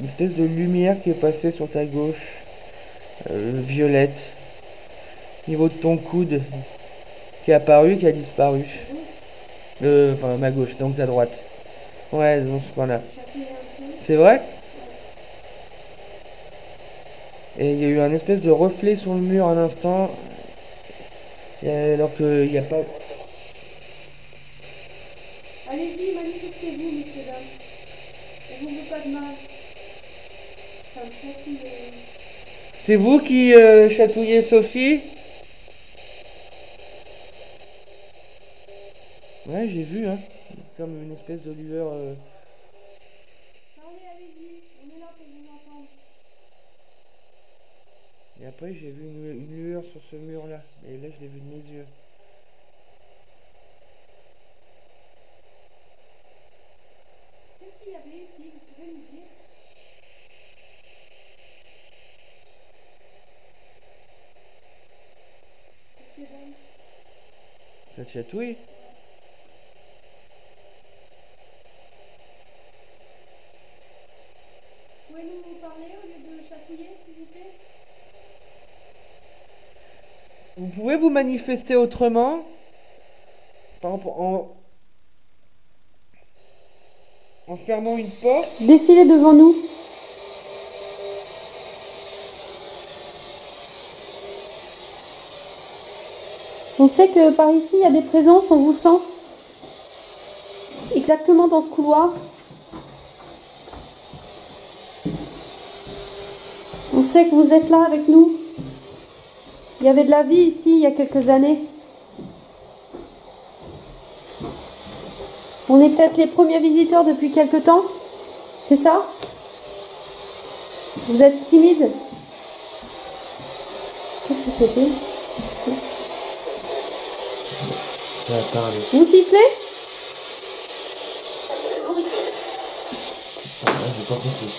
espèce de lumière qui est passée sur ta gauche, violette, au niveau de ton coude, qui est apparu, qui a disparu. Enfin, ma gauche, donc ta droite. Ouais, dans ce coin-là. C'est vrai? Et il y a eu un espèce de reflet sur le mur à l'instant, alors qu'il n'y a pas... Allez-y, manifestez-vous, messieurs, dames. On vous veut pas de mal. Ça me fatigue. C'est vous qui chatouillez Sophie? Ouais, j'ai vu, hein. Comme une espèce de lueur... Allez-y, on est là pour vous entendre. Et après, j'ai vu une lueur sur ce mur-là. Et là, je l'ai vu de mes yeux. Qu'est-ce qu'il y avait ici? Vous pouvez nous dire? Messieurs, dames. Ça te chatouille? Pouvez-nous vous parler au lieu de chatouiller, s'il vous plaît? Vous pouvez vous manifester autrement? Par exemple, en fermant une porte? Défilez devant nous. On sait que par ici, il y a des présences, on vous sent. Exactement dans ce couloir. On sait que vous êtes là avec nous. Il y avait de la vie ici il y a quelques années. On est peut-être les premiers visiteurs depuis quelque temps. C'est ça? Vous êtes timide? Qu'est-ce que c'était? Ça a parlé. Vous sifflez? Ah, j'ai pas compris.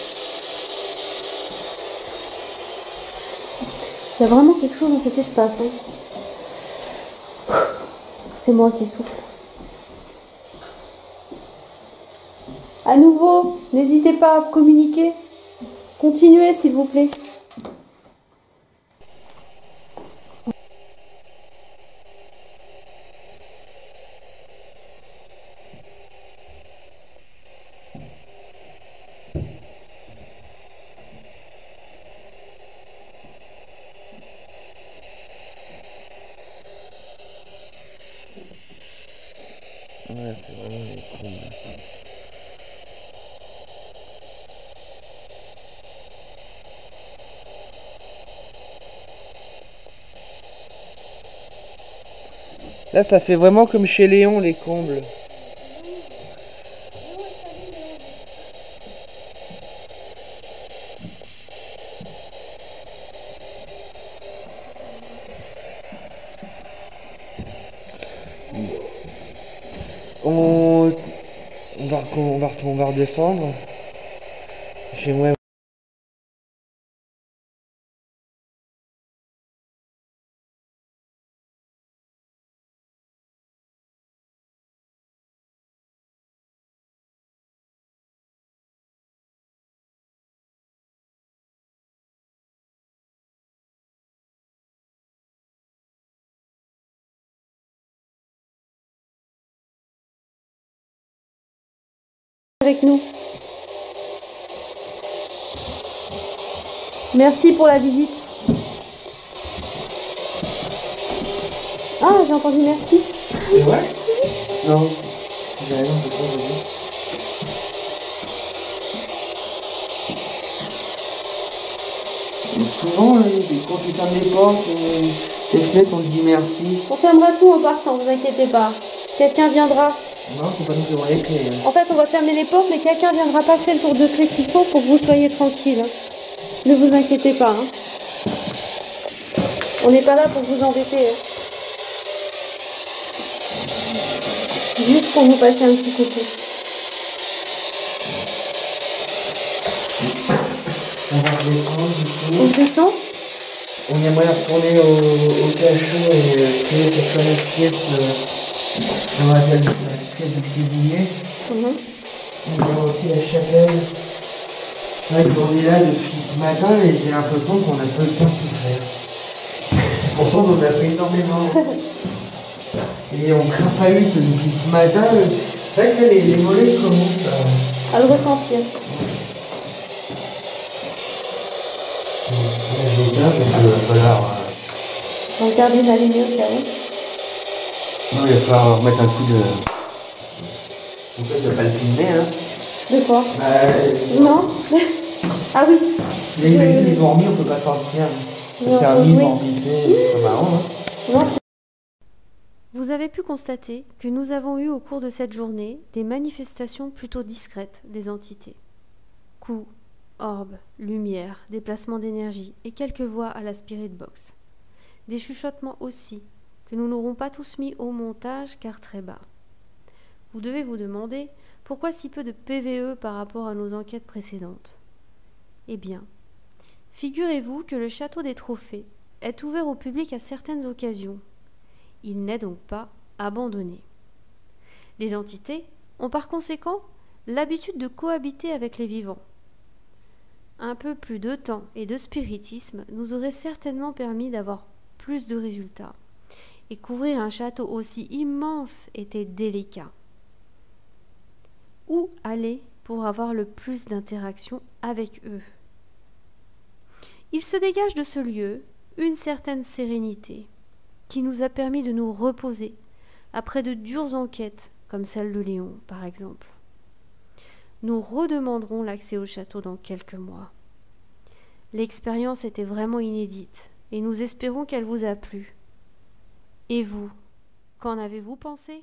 Il y a vraiment quelque chose dans cet espace. Hein. C'est moi qui souffle. À nouveau, n'hésitez pas à communiquer. Continuez, s'il vous plaît. Ouais, c'est vraiment les cons. Là, ça fait vraiment comme chez Léon, les combles. On va redescendre. J'aimerais... Avec nous. Merci pour la visite. Ah, j'ai entendu merci. C'est vrai? Non. J'ai rien de trop aujourd'hui. Souvent, quand tu fermes les portes, les fenêtres, on te dit merci. On fermera tout en partant, vous inquiétez pas. Quelqu'un viendra. Non, c'est pas nous qui avons les clés. En fait, on va fermer les portes, mais quelqu'un viendra passer le tour de clé qu'il faut pour que vous soyez tranquille. Ne vous inquiétez pas. Hein. On n'est pas là pour vous embêter. Hein. Juste pour vous passer un petit coucou. On va redescendre du coup. On descend. On aimerait retourner au cachot et créer cette fameuse pièce qu'on appelle la pièce du cuisinier. Il y a aussi la chapelle C'est vrai qu'on est là depuis ce matin et j'ai l'impression qu'on a peu de temps de tout faire. Pourtant, on a fait énormément. Et on crapahute depuis ce matin. C'est vrai que là, les mollets commencent à le ressentir. Là, j'ai éteint parce qu'il va falloir. Sans garder une allumée au cas où. Non, il va falloir remettre un coup de. En fait, je vais pas le filmer, hein. De quoi? Non. Ah oui. Les ont remis, on peut pas sortir. Ça s'est remis, ils ont vissé, ce serait marrant, hein. Non, vous avez pu constater que nous avons eu au cours de cette journée des manifestations plutôt discrètes des entités. Coups, orbes, lumière, déplacements d'énergie et quelques voix à la spirit box. Des chuchotements aussi, que nous n'aurons pas tous mis au montage car très bas. Vous devez vous demander pourquoi si peu de PVE par rapport à nos enquêtes précédentes. Eh bien, figurez-vous que le château des Trophées est ouvert au public à certaines occasions. Il n'est donc pas abandonné. Les entités ont par conséquent l'habitude de cohabiter avec les vivants. Un peu plus de temps et de spiritisme nous aurait certainement permis d'avoir plus de résultats. Et couvrir un château aussi immense était délicat. Où aller pour avoir le plus d'interactions avec eux? Il se dégage de ce lieu une certaine sérénité qui nous a permis de nous reposer après de dures enquêtes comme celle de Léon par exemple. Nous redemanderons l'accès au château dans quelques mois. L'expérience était vraiment inédite et nous espérons qu'elle vous a plu. Et vous, qu'en avez-vous pensé ?